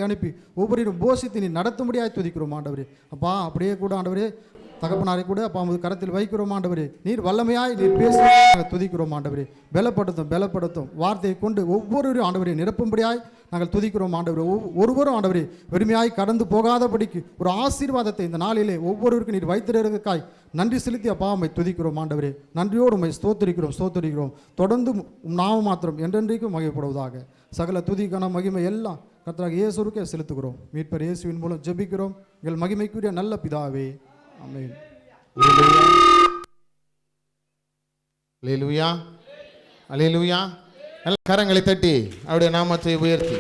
அனுப்பி ஒவ்வொரு போஷித்து நீ நடத்தும்படியாய் துதிக்கிறோம் ஆண்டவரே. அப்பா அப்படியே கூட ஆண்டவரே தகப்பனாரை கூட அப்பா உமது கரத்தில் வைக்கிறோம் ஆண்டவரே. நீர் வல்லமையாய் நீர் பேசி நாங்கள் துதிக்கிறோம் ஆண்டவரே. பலப்படுத்தும் வார்த்தையை கொண்டு ஒவ்வொருவரும் ஆண்டவரே நிரப்பும்படியாய் நாங்கள் துதிக்கிறோம் ஆண்டவரே. ஒருவரும் ஆண்டவரே வெறுமையாய் கடந்து போகாதபடிக்கு ஒரு ஆசீர்வாதத்தை இந்த நாளிலே ஒவ்வொருவருக்கும் நீர் வைத்திருக்காய் நன்றி செலுத்தி அப்பா உம்மை துதிக்கிறோம் ஆண்டவரே. நன்றியோடு உம்மை ஸ்தோத்திரிக்கிறோம். தொடர்ந்து நாம மாத்திரம் என்றென்றைக்கும் மகிமைப்படுவதாக. சகல துதிக்கான மகிமை எல்லாம் கர்த்தராகிய இயேசுவுக்கே செலுத்துகிறோம். மீட்பர் இயேசுவின் மூலம் ஜெபிக்கிறோம் எங்கள் மகிமைக்குரிய நல்ல பிதாவே, ஆமென். அல்லேலூயா, அல்லேலூயா. நல்ல கரங்களை தட்டி அவருடைய நாமத்தை உயர்த்தி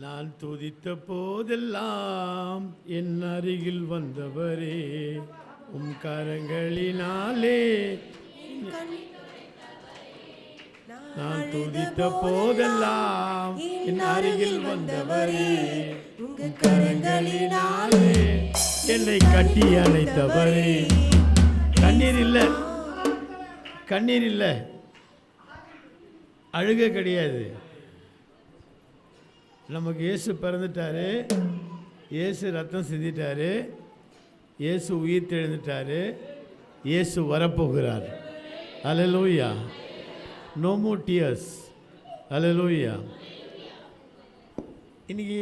நான் துதித்த போதெல்லாம் என் அருகில் வந்தவரே, உம் கரங்களினாலே. நான் துதித்த போதெல்லாம் என் அருகில் வந்தவரே, உங்க கரங்களினாலே என்னை கட்டி அணைத்தவரே. கண்ணீர் இல்லை, அழுக கிடையாது. நமக்கு இயேசு பிறந்துட்டாரு, இயேசு ரத்தம் சிந்திட்டாரு, இயேசு உயிர் தெழுந்துட்டாரு, இயேசு வரப்போகிறார். அல்லேலூயா. No more tears. அல்லேலூயா. இன்றைக்கி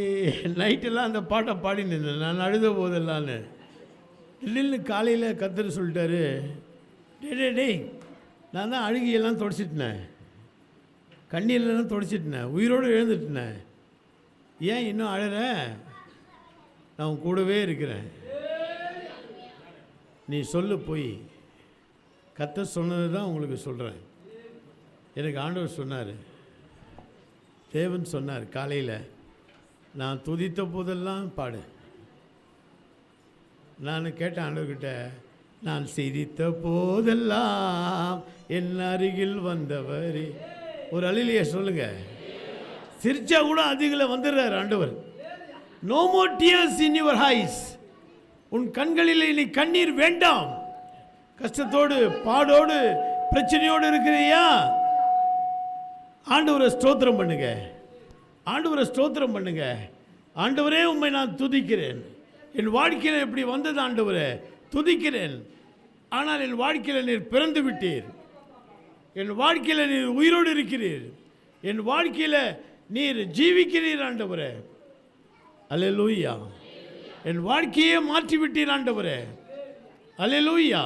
நைட்டெல்லாம் அந்த பாட்டை பாடின்னு இருந்தேன். நான் அழுத போதெல்லான்னு இல்லைன்னு காலையில் கத்தர் சொல்லிட்டாரு, டேய் நான் தான் அழுகியெல்லாம் தொடச்சிட்டேன், கண்ணீர்லாம் தொடச்சிட்டேன், உயிரோடு எழுந்துட்டேன், ஏன் இன்னும் அழற? நான் உன் கூடவே இருக்கிறேன், நீ சொல்லு போய். கர்த்தர் சொன்னது தான் உங்களுக்கு சொல்கிறேன். எனக்கு ஆண்டவர் சொன்னார், தேவன் சொன்னார் காலையில், நான் துதித்த போதெல்லாம் பாடு. நான் கேட்டேன் ஆண்டவர்கிட்ட, நான் சிரித்த போதெல்லாம் என் அருகில் வந்தவர். ஒரு அழிலையே சொல்லுங்கள். சிரிச்சா கூட அதிகளை வந்துடுறார் ஆண்டவர். No more tears in your eyes. உன் கண்களில் இனி கண்ணீர் வேண்டாம். கஷ்டத்தோடு பாடோடு பிரச்சனையோடு இருக்கிறியா, ஆண்டவரை ஸ்தோத்திரம் பண்ணுங்க, ஆண்டவரை ஸ்தோத்திரம் பண்ணுங்க. ஆண்டவரே உம்மை நான் துதிக்கிறேன். என் வாழ்க்கையில் எப்படி வந்தது ஆண்டவரே, துதிக்கிறேன். ஆனால் என் வாழ்க்கையில் நீர் பிறந்து விட்டீர், என் வாழ்க்கையில் நீர் உயிரோடு இருக்கிறீர், என் வாழ்க்கையில் நீர் ஜீவிக்கிறீர் ஆண்டவரே. அல்லேலூயா. என் வாழ்க்கையே மாற்றிவிட்டீர் ஆண்டவரே. அல்லேலூயா.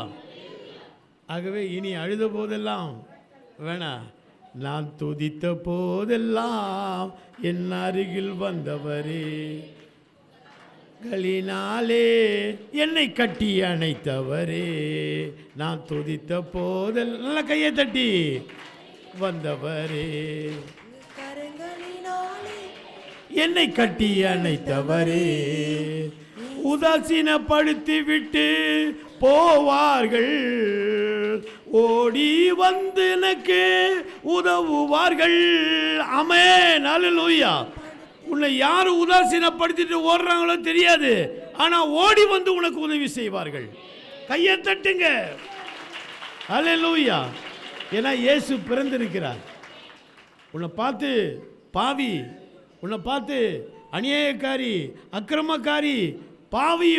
ஆகவே இனி அழுத போதெல்லாம் வேணாம், நான் துதித்த போதெல்லாம் என் அருகில் வந்தவரே, களினாலே என்னை கட்டி அணைத்தவரே, நான் துதித்த போதெல்லாம் நல்ல கையை தட்டி வந்தவரே, என்னை கட்டி அணைத்தவரே. உதாசீனப்படுத்தி விட்டு போவார்கள், ஓடி வந்து எனக்கு உதவுவார்கள். ஆமென். அல்லேலூயா. உன்னை யார் உதாசீனப்படுத்திட்டு ஓடுறாங்களோ தெரியாது, ஆனால் ஓடி வந்து உனக்கு உதவி செய்வார்கள். கையை தட்டுங்க. அல்லேலூயா. ஏன்னா இயேசு பிறந்திருக்கிறார். உன்னை பார்த்து பாவி, உன்னை பார்த்து அநியாயக்காரி, அக்கிரமக்காரி, பாவி,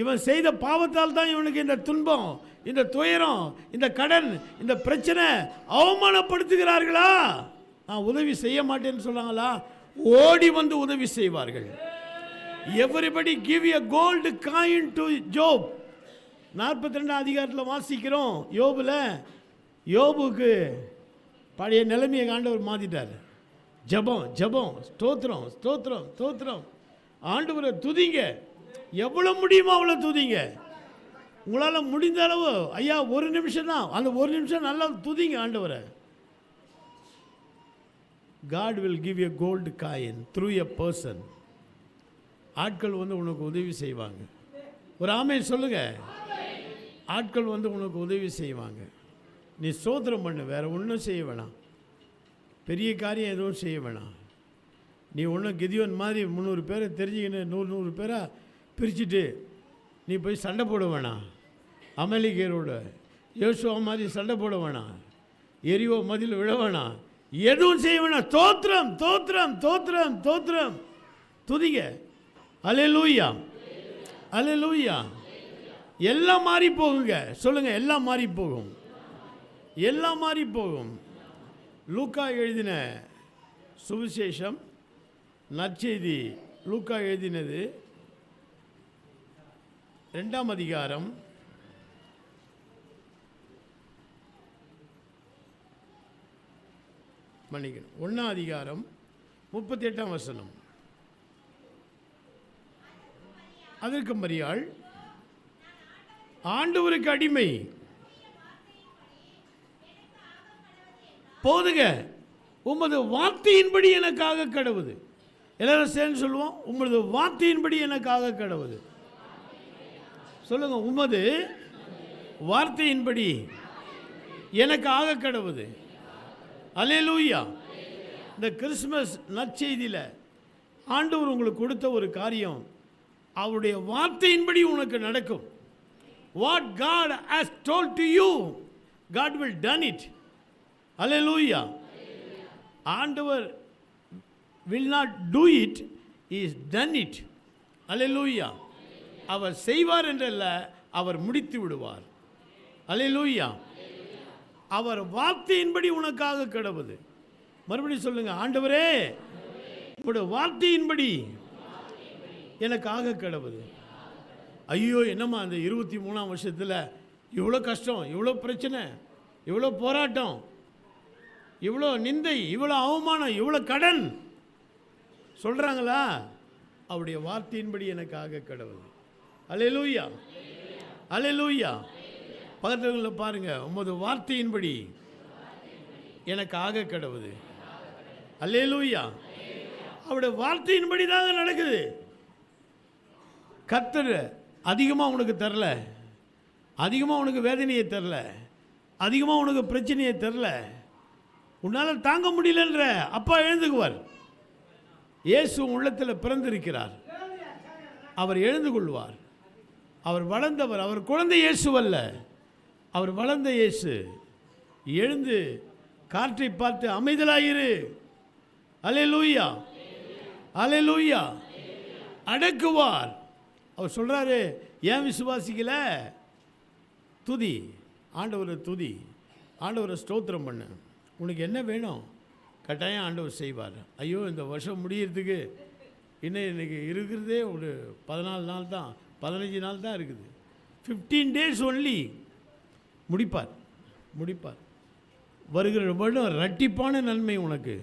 இவன் செய்த பாவத்தால் தான் இவனுக்கு இந்த துன்பம், இந்த துயரம், இந்த கடன், இந்த பிரச்சனை, அவமானப்படுத்துகிறார்களா? நான் உதவி செய்ய மாட்டேன்னு சொன்னாங்களா? ஓடி வந்து உதவி செய்வார்கள். Everybody give a gold coin to Job. 42 அதிகாரத்தில் வாசிக்கிறோம். யோபுக்கு பழைய நிலைமையை ஆண்டவர் மாற்றிட்டார். ஜபம் ஜபம், ஸ்தோத்திரம் ஸ்தோத்திரம் ஸ்தோத்திரம். ஆண்டவரை துதிங்க, எவ்வளோ முடியுமோ அவ்வளோ துதிங்க. உங்களால் முடிந்த அளவு, ஐயா ஒரு நிமிஷம் தான், அந்த ஒரு நிமிஷம் நல்லா துதிங்க ஆண்டவரை. God will give you a gold coin through a person. ஆட்கள் வந்து உனக்கு உதவி செய்வாங்க. ஒரு ஆமென் சொல்லுங்க. ஆட்கள் வந்து உனக்கு உதவி செய்வாங்க. நீ ஸ்தோத்திரம் பண்ணு, வேறு ஒன்றும் செய்ய வேணாம், பெரிய காரியம் எதுவும் செய்ய வேணாம். நீ ஒன்றும் கிதியோன் மாதிரி 300 பேரை தெரிஞ்சுக்கின்னு 100 பேராக பிரிச்சுட்டு நீ போய் சண்டை போட வேணாம். அமலிகேரோட யோசுவா மாதிரி சண்டை போட வேணாம். எரிவோ மதில் விழ வேணாம். எதுவும் செய்ய வேணாம். தோத்திரம் தோத்திரம் தோத்திரம் தோத்திரம் துதிங்க. அல்லேலூயா அல்லேலூயா. எல்லாம் மாறி போகுங்க. சொல்லுங்க, எல்லாம் மாறி போகும். எல்லாம் மாறி போகும். லூக்கா எழுதின சுவிசேஷம் நற்செய்தி, லூக்கா எழுதினது 2ஆம் அதிகாரம் 1ஆம் அதிகாரம் 38ஆம் வசனம். அதற்கு மரியாள், ஆண்டவருக்கு அடிமை, போதுங்க, உமது வார்த்தையின்படி எனக்காக கடவுது. எல்லாரும் சேர்ந்து சொல்லுவோம், உமது வார்த்தையின்படி எனக்காக கடவுது. சொல்லுங்க, உமது வார்த்தையின்படி எனக்காக கடவுது. அல்லேலூயா. இந்த கிறிஸ்மஸ் நற்செய்தியில் ஆண்டவர் உங்களுக்கு கொடுத்த ஒரு காரியம், அவருடைய வார்த்தையின்படி உனக்கு நடக்கும். What God has told to you, God will done it. Hallelujah. ஆண்டவர் will not do it, he is done it. Hallelujah. அவர் செய்வார் என்றல்ல, அவர் முடித்து விடுவார். Hallelujah. அவர் வார்த்தையின்படி உனக்காக கடவுது. மறுபடியும் சொல்லுங்க, ஆண்டவரே உங்களுடைய வார்த்தையின்படி எனக்காக கடவுது. ஐயோ, என்னம்மா அந்த 23ஆம் வருஷத்தில் இவ்வளோ கஷ்டம், இவ்வளோ பிரச்சனை, இவ்வளோ போராட்டம், இவ்வளோ நிந்தை, இவ்வளோ அவமானம், இவ்வளோ கடன் சொல்கிறாங்களா? அவருடைய வார்த்தையின்படி எனக்காக கடவுள். அல்லேலூயா அல்லேலூயா. பக்கத்துல பாருங்க, உமது வார்த்தையின்படி எனக்காக கடவுள். அல்லேலூயா. அவருடைய வார்த்தையின்படி தாங்க நடக்குது. கர்த்தர் அதிகமாக உனக்கு தரல, அதிகமாக உனக்கு வேதனையை தரல, அதிகமாக உனக்கு பிரச்சனையை தரல. உன்னால் தாங்க முடியலன்ற அப்பா எழுந்துக்குவார். இயேசு உள்ளத்தில் பிறந்திருக்கிறார், அவர் எழுந்து கொள்வார். அவர் வளர்ந்தவர், அவர் குழந்தை இயேசு அல்ல, அவர் வளர்ந்த இயேசு. எழுந்து காற்றை பார்த்து அமைதலாயிரு. அல்லேலூயா அல்லேலூயா. அடக்குவார். அவர் சொல்கிறாரு, ஏன் விசுவாசிக்கல? துதி ஆண்டவரை, துதி ஆண்டவரை, ஸ்தோத்திரம் பண்ணு. உனக்கு என்ன வேணும் கட்டாயம் ஆண்டவர் செய்வார். ஐயோ, இந்த வருஷம் முடியறதுக்கு இன்னைக்கு இருக்கிறதே ஒரு 14 நாள் தான், 15 நாள் தான் இருக்குது. 15 days ஒன்லி. முடிப்பார் முடிப்பார். வருகிற வருடம் இரட்டிப்பான நன்மை உனக்கு.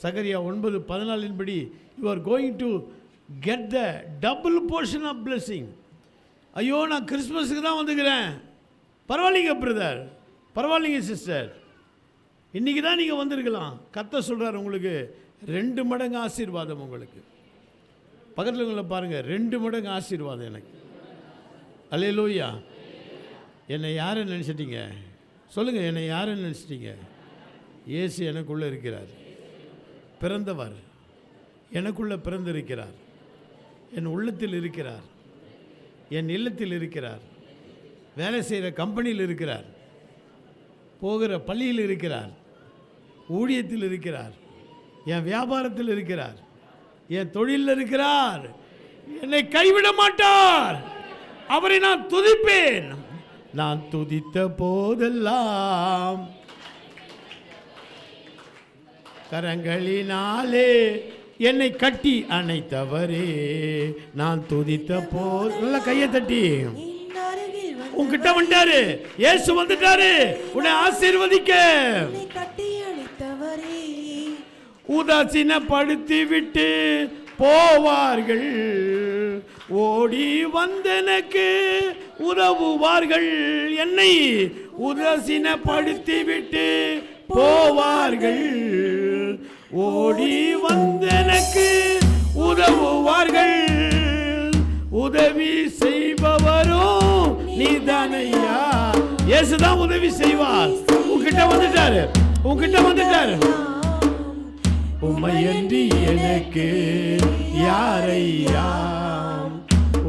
சகரியா 9:14 படி, you are going to get the double portion of blessing. ஐயோ, நான் கிறிஸ்மஸுக்கு தான் வந்துக்கிறேன். பரவாயில்லைங்க பிரதர், பரவாயில்லைங்க சிஸ்டர், இன்றைக்கி தான் நீங்கள் வந்திருக்கலாம். கர்த்தர் சொல்கிறார், உங்களுக்கு 2 மடங்கு ஆசீர்வாதம். உங்களுக்கு பக்கத்தில் உங்களை பாருங்கள், 2 மடங்கு ஆசீர்வாதம் எனக்கு. அல்லேலூயா. என்னை யாரை நினச்சிட்டீங்க? சொல்லுங்கள், என்னை யாரை நினச்சிட்டீங்க? இயேசு எனக்குள்ளே இருக்கிறார், பிறந்தவர் எனக்குள்ளே பிறந்திருக்கிறார், என் உள்ளத்தில் இருக்கிறார், என் இல்லத்தில் இருக்கிறார், வேலை செய்கிற கம்பெனியில் இருக்கிறார், போகிற பள்ளியில் இருக்கிறார், ஊழியத்தில் இருக்கிறார், என் வியாபாரத்தில் இருக்கிறார், என் தொழிலில் இருக்கிறார். என்னை கைவிட மாட்டார். அவரை நான் துதிப்பேன். நான் துதித்த போதெல்லாம் கரங்களினாலே என்னை கட்டி அணைத்தவரே, நான் துதித்த போது. நல்ல கையை தட்டி. உன்கிட்ட வந்துட்டாரு, இயேசு வந்துட்டாரு உன்னை ஆசீர்வதிக்க. உதாசீனப்படுத்தி விட்டு போவார்கள், ஓடி வந்தனக்கு உதவுவார்கள். என்னை உதாசீனப்படுத்தி விட்டு போவார்கள், ஓடி வந்தனக்கு உதவுவார்கள். உதவி செய்பவரும் நீதானையா. இயேசுதான் உதவி செய்வார். உன்கிட்ட வந்துட்டாரு, உன்கிட்ட வந்துட்டாரு. உம்மையன்றி எனக்கு யாரையா,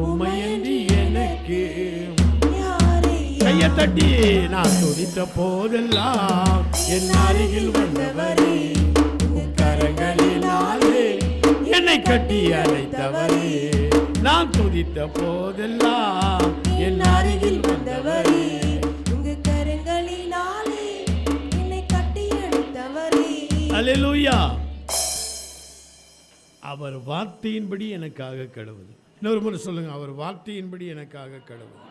உம்மையன்றி எனக்கு. கையை தட்டி நான் துதித்த போதெல்லாம் என் அருகில் வந்தவரே, கரங்களினாலே என்னை கட்டி அழைத்தவரே. நான் துதித்த போதெல்லாம் என் அருகில் வந்தவரே, உங்க கரங்களினாலே என்னை கட்டி அழைத்தவரே. அல்லேலூயா. அவர் வார்த்தையின்படி எனக்காக கடவுள். இன்னொரு முறை சொல்லுங்க, அவர் வார்த்தையின்படி எனக்காக கடவுள்.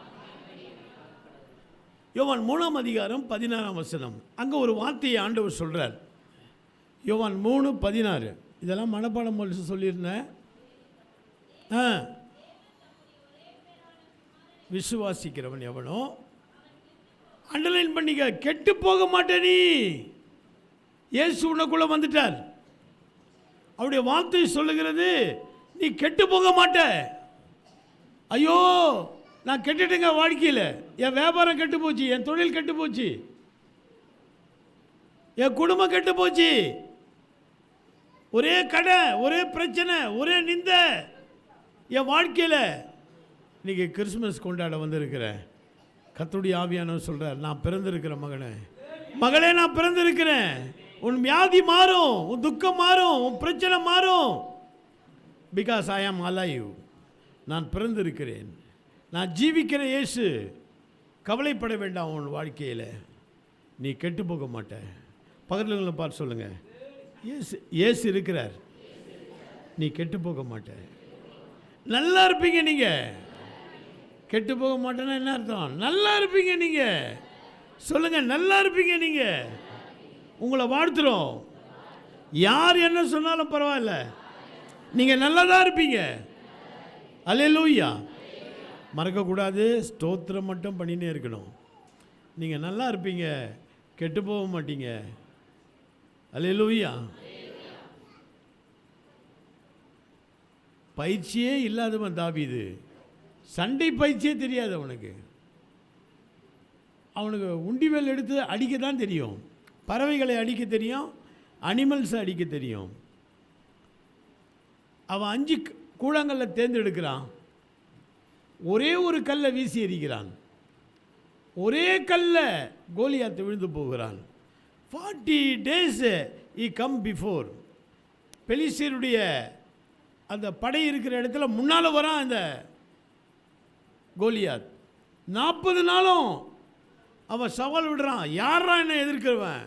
யோவான் 3ஆம் அதிகாரம் 16ஆம் வசனம். அங்கே ஒரு வார்த்தையை ஆண்டவர் சொல்கிறார். யோவான் 3:16. இதெல்லாம் மனப்பாடம் போல சொல்லியிருந்தேன். விசுவாசிக்கிறவன் எவனோ, அண்டர்லைன் பண்ணிக்க, கெட்டு போக மாட்டே. நீ இயேசு உனக்குள்ள வந்துட்டார். அவருடைய வார்த்தை சொல்லுகிறது, நீ கெட்டு போக மாட்ட. ஐயோ நான் கெட்டுட்டேங்க வாழ்க்கையில், என் வியாபாரம் கெட்டு போச்சு, என் தொழில் கெட்டு போச்சு, என் குடும்பம் கெட்டு போச்சு, ஒரே கடை, ஒரே பிரச்சனை, ஒரே நிந்த என் வாழ்க்கையில். இன்னைக்கு கிறிஸ்மஸ் கொண்டாட வந்திருக்கிறேன். கர்த்தருடைய ஆவியானவர் சொல்கிறார், நான் பிறந்திருக்கிற மகனே, மகளே, நான் பிறந்திருக்கிறேன். உன் வியாதி மாறும், உன் துக்கம் மாறும், உன் பிரச்சனை மாறும். பிகாஸ் ஐ ஆம் அலைவ். நான் பிறந்திருக்கிறேன், நான் ஜீவிக்கிற இயேசு. கவலைப்பட வேண்டாம், உன் வாழ்க்கையில் நீ கெட்டு போக மாட்ட. பக்கத்தில் பார்த்து சொல்லுங்க, இயேசு இருக்கிறார், நீ கெட்டு போக மாட்ட. நல்லா இருப்பீங்க. நீங்கள் கெட்டு போக மாட்டேன்னா என்ன அர்த்தம்? நல்லா இருப்பீங்க. நீங்கள் சொல்லுங்கள், நல்லா இருப்பீங்க. நீங்கள் உங்களை வாழ்த்துறோம். யார் என்ன சொன்னாலும் பரவாயில்ல, நீங்கள் நல்லா தான் இருப்பீங்க. அல்லேலூயா. மறக்கக்கூடாது, ஸ்தோத்திரம் மட்டும் பண்ணினே இருக்கணும். நீங்கள் நல்லா இருப்பீங்க, கெட்டு போக மாட்டீங்க. அல்லேலூயா. பயிற்சியே இல்லாதவன் தாவீது. சண்டை பயிற்சியே தெரியாது அவனுக்கு. அவனுக்கு உண்டிவேல் எடுத்து அடிக்க தான் தெரியும், பறவைகளை அடிக்க தெரியும், அனிமல்ஸை அடிக்க தெரியும். அவன் 5 கூழாங்கல்ல தேர்ந்தெடுக்கிறான், ஒரே ஒரு கல்லை வீசி எறிகிறான், ஒரே கல்ல கோலியாத்து விழுந்து போகிறான். 40 days he come before. பெலிஸ்தீருடைய அந்த படை இருக்கிற இடத்துல முன்னால் வரான் அந்த கோலியாத். 40 நாளும் அவன் சவால் விடுறான், யாரா என்னை எதிர்க்கிறவன்,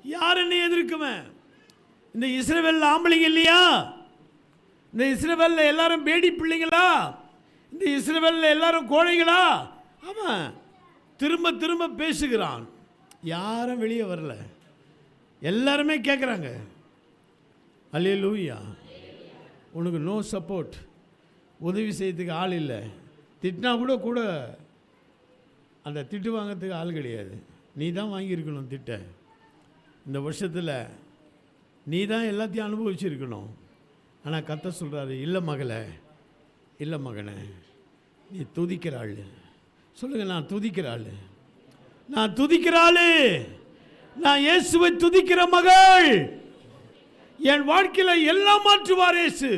யார் என்னை எதிர்க்குவன்? இந்த இஸ்ரவேலில் ஆம்பளைங்க இல்லையா? இந்த இஸ்ரவேலில் எல்லாரும் பேடி பிள்ளைங்களா? இந்த இஸ்ரவேலில் எல்லாரும் கோழைகளா? அவன் திரும்ப திரும்ப பேசுகிறான். யாரும் வெளியே வரல, எல்லாருமே கேட்குறாங்க. அல்லேலூயா. உனக்கு நோ சப்போர்ட், உதவி செய்யறதுக்கு ஆள் இல்லை. திட்டினா கூட அந்த திட்டு வாங்கிறதுக்கு ஆள் கிடையாது. நீ தான் வாங்கியிருக்கணும் திட்ட. இந்த வருஷத்தில் நீ தான் எல்லாத்தையும் அனுபவிச்சிருக்கணும். ஆனால் கர்த்தர் சொல்கிறாரு, இல்லை மகளே, இல்லை மகனே, நீ துதிக்கிறாள். சொல்லுங்கள், நான் துதிக்கிறாள், நான் துதிக்கிறாள், நான் இயேசுவை துதிக்கிற மகள். என் வாழ்க்கையில் எல்லாம் மாற்றுவார் இயேசு.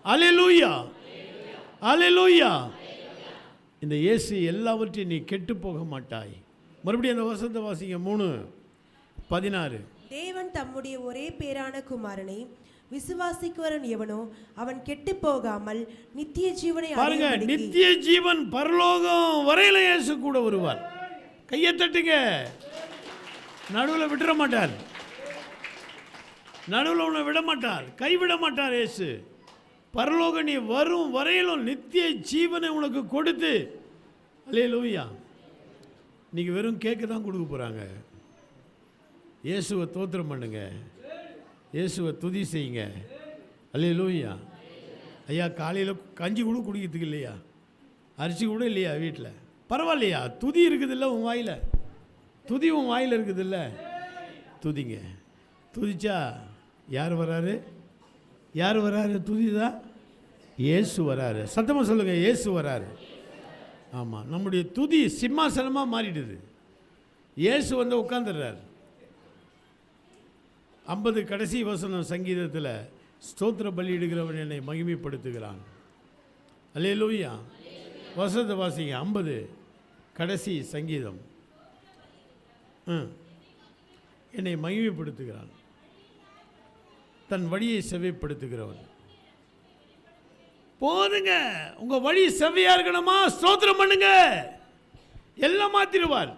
அல்லேலூயா, அல்லேலூயா. இந்த இயேசு எல்லாவற்றையும் நீ கெட்டு போக மாட்டாய். மறுபடியும் அந்த வசனத்தை வாசிங்க. 3:16. தேவன் தம்முடைய ஒரே பேரான குமாரனை விசுவாசிக்கிறவன் எவனோ அவன் கெட்டு போகாமல் நித்திய ஜீவனை பாருங்க, நித்திய ஜீவன் பரலோகம் வரையில இயேசு கூட வருவார். கையை தட்டுங்க. நடுவில் விட்டுற மாட்டார், நடுவில் உன்னை விட மாட்டார், கைவிட மாட்டார் இயேசு. பரலோகம் நீ வரும் வரையிலும் நித்திய ஜீவனை உனக்கு கொடுத்து, அல்லேலூயா. நீங்கள் வெறும் கேக்கு தான் கொடுக்க போகிறாங்க. இயேசுவை தோத்திரம் பண்ணுங்க, இயேசுவை துதி செய்யுங்க. அல்லேலூயா. ஐயா, காலையில் கஞ்சி கூட குடிக்கிறதுக்கு இல்லையா, அரிசி கூட இல்லையா வீட்டில், பரவாயில்லையா, துதி இருக்குதில்ல உன் வாயில், துதி உன் வாயில் இருக்குதில்ல, துதிங்க. துதிச்சா யார் வராரு? யார் வராரு? துதிதான் இயேசு வராரு. சத்தமாக சொல்லுங்கள், இயேசு வராரு. ஆமாம், நம்முடைய துதி சிம்மாசனமாக மாறிடுது. இயேசு வந்து உட்காந்துடுறார். 50 கடைசி வசனம் சங்கீதத்தில், ஸ்தோத்திர பலியிடுகிறவன் என்னை மகிமைப்படுத்துகிறான். அல்லேலூயா. வசனத்தை வாசிங்க. 50 கடைசி சங்கீதம். என்னை மகிமைப்படுத்துகிறான், தன் வழியை செவ்வைப்படுத்துகிறவன். போதுங்க, உங்க வழி செவ்வையா இருக்கணுமா? ஸ்தோத்திரம் பண்ணுங்க, எல்லாம் மாத்திருவார்.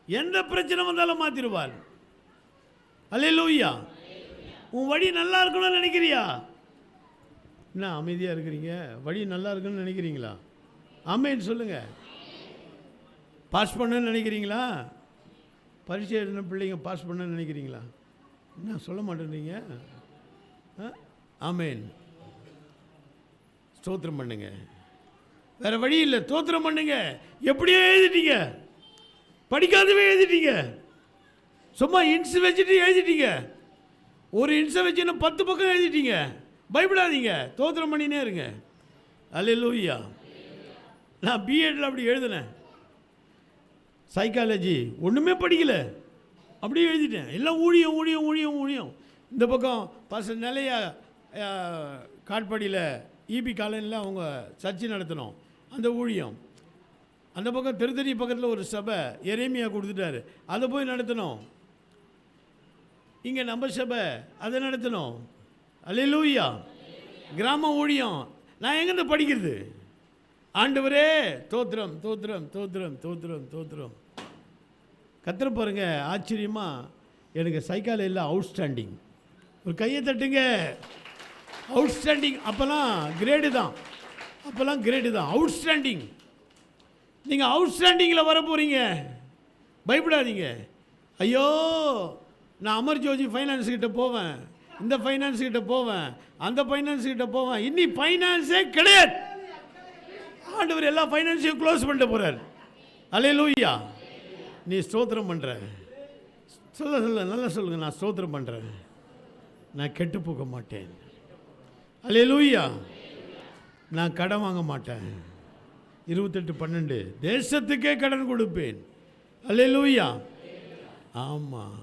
எந்த பிரச்சனை வந்தாலும் மாத்திருவார். அல்லேலூயா. உன் வழி நல்லா இருக்கணும்னு நினைக்கிறியா? என்ன அமைதியா இருக்கிறீங்க? வழி நல்லா இருக்குன்னு நினைக்கிறீங்களா? ஆமென் சொல்லுங்க. பாஸ் பண்ணணும்னு நினைக்கிறீங்களா? பரீட்சை எழுதின பிள்ளைங்க பாஸ் பண்ணணும்னு நினைக்கிறீங்களா? என்ன சொல்ல மாட்டேன்றீங்க? ஆமென். ஸ்தோத்திரம் பண்ணுங்க, வேற வழி இல்லை. ஸ்தோத்திரம் பண்ணுங்க. எப்படியோ எழுதிட்டீங்க, படிக்காதவே எழுதிட்டீங்க, சும்மா இன்ஸ் வச்சுட்டு எழுதிட்டீங்க, ஒரு இன்ஸை வச்சு 10 பக்கம் எழுதிட்டீங்க. பயப்படாதீங்க, ஸ்தோத்திரம் பண்ணினே இருங்க. அல்லேலூயா. நான் பிஎட்ல அப்படி எழுதினேன், சைக்காலஜி ஒன்றுமே படிக்கலை, அப்படியே எழுதிட்டேன். எல்லாம் ஊழியம் ஊழியம் ஊழியம் ஊழியம். இந்த பக்கம் பசங்க நிலைய காட்பாடியில் இபி காலனியில் அவங்க சர்ச்சை நடத்தணும், அந்த ஊழியம். அந்த பக்கம் திருத்தணி பக்கத்தில் ஒரு சபை எரேமியா கொடுத்துட்டாரு, அதை போய் நடத்தணும். இங்கே நம்ம சபை அதை நடத்தணும். அல்லேலூயா. கிராம ஊழியம். நான் எங்கேருந்து படிக்கிறது? ஆண்டவரே தோத்திரம் தோத்திரம் தோத்திரம் தோத்திரம் தோத்திரம். கத்திர பாருங்க, ஆச்சரியமாக எனக்கு சைக்காலஜியில் அவுட்ஸ்டாண்டிங். ஒரு கையை தட்டுங்க. அவுட்ஸ்டாண்டிங். அப்போல்லாம் கிரேடு தான், அப்போல்லாம் கிரேடு தான். அவுட்ஸ்டாண்டிங். நீங்கள் அவுட்ஸ்டாண்டிங்கில் வர போகிறீங்க, பயப்படாதீங்க. ஐயோ, நான் அமர் ஜோஜி ஃபைனான்ஸ் கிட்ட போவேன், இந்த ஃபைனான்ஸ் கிட்ட போவேன், அந்த ஃபைனான்ஸ் கிட்ட போவேன். இன்னி ஃபைனான்ஸே கிடையாது. ஆண்டவர் எல்லா ஃபைனான்ஸையும் க்ளோஸ் பண்ணிட்டு போகிறார். அல்லேலூயா. நீ ஸ்தோத்திரம் பண்ணுற, சொல்ல சொல்ல நல்லா சொல்லுங்கள். நான் ஸ்தோத்திரம் பண்ணுறேன், நான் கெட்டு போக மாட்டேன். அல்லேலூயா. நான் கடன் வாங்க மாட்டேன். 28:12 தேசத்துக்கே கடன் கொடுப்பேன். அல்லேலூயா. ஆமாம்,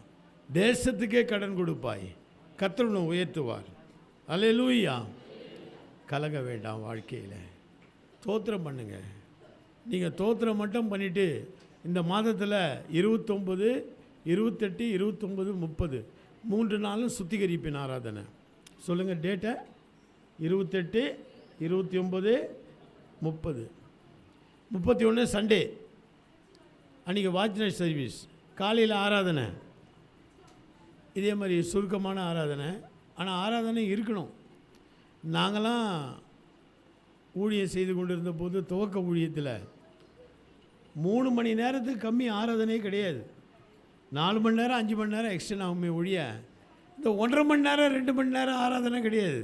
தேசத்துக்கே கடன் கொடுப்பாய், கர்த்தர் உன்னை உயர்த்துவார். அல்லேலூயா. கலங்க வேண்டாம் வாழ்க்கையில். தோத்திரம் பண்ணுங்க. நீங்கள் தோத்திரம் மட்டும் பண்ணிவிட்டு இந்த மாதத்தில் 29, 28, 29, 30 3 நாளும் சுத்திகரிப்பின் ஆராதனை. சொல்லுங்கள் டேட்டை. 28, 29, 30, 31 சண்டே. அன்றைக்கி வாட்ச் நைட் சர்வீஸ், காலையில் ஆராதனை. இதே மாதிரி சுருக்கமான ஆராதனை, ஆனால் ஆராதனை இருக்கணும். நாங்களாம் ஊழியம் செய்து கொண்டிருந்த போது துவக்க ஊழியத்தில் 3 மணி நேரத்துக்கு கம்மி ஆராதனையே கிடையாது. 4 மணி நேரம் 5 மணி நேரம் எக்ஸ்டெண்ட் ஆகுமே ஒழிய இந்த 1.5 மணி நேரம் 2 மணி நேரம் ஆராதனை கிடையாது.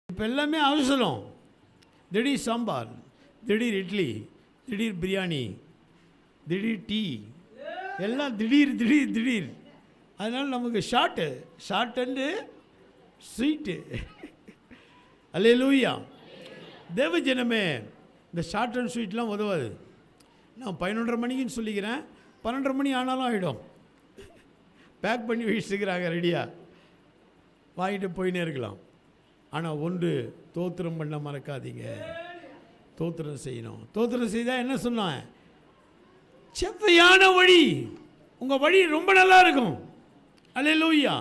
இப்போ எல்லாமே அவசரம். திடீர் சாம்பார், திடீர் இட்லி, திடீர் பிரியாணி, திடீர் டீ, எல்லாம் திடீர் திடீர் திடீர். அதனால் நமக்கு ஷார்ட் அண்டு ஸ்வீட்டு. அல்லேலூயா. தேவ ஜனமே, இந்த ஷார்ட் அண்ட் ஸ்வீட்லாம் உதவாது. நான் 11:30 மணிக்குன்னு சொல்லிக்கிறேன், 12:30 மணி ஆனாலும் ஆகிடும். பேக் பண்ணி வச்சுக்கிறாங்க ரெடியாக, வாங்கிட்டு போயினே இருக்கலாம். ஆனால் ஒன்று, தோத்திரம் பண்ண மறக்காதீங்க. தோத்திரம் செய்யணும். தோத்திரம் செய்தால் என்ன சொன்னேன்? செவ்வையான வழி, உங்கள் வழி ரொம்ப நல்லா இருக்கும். அல்லேலூயா.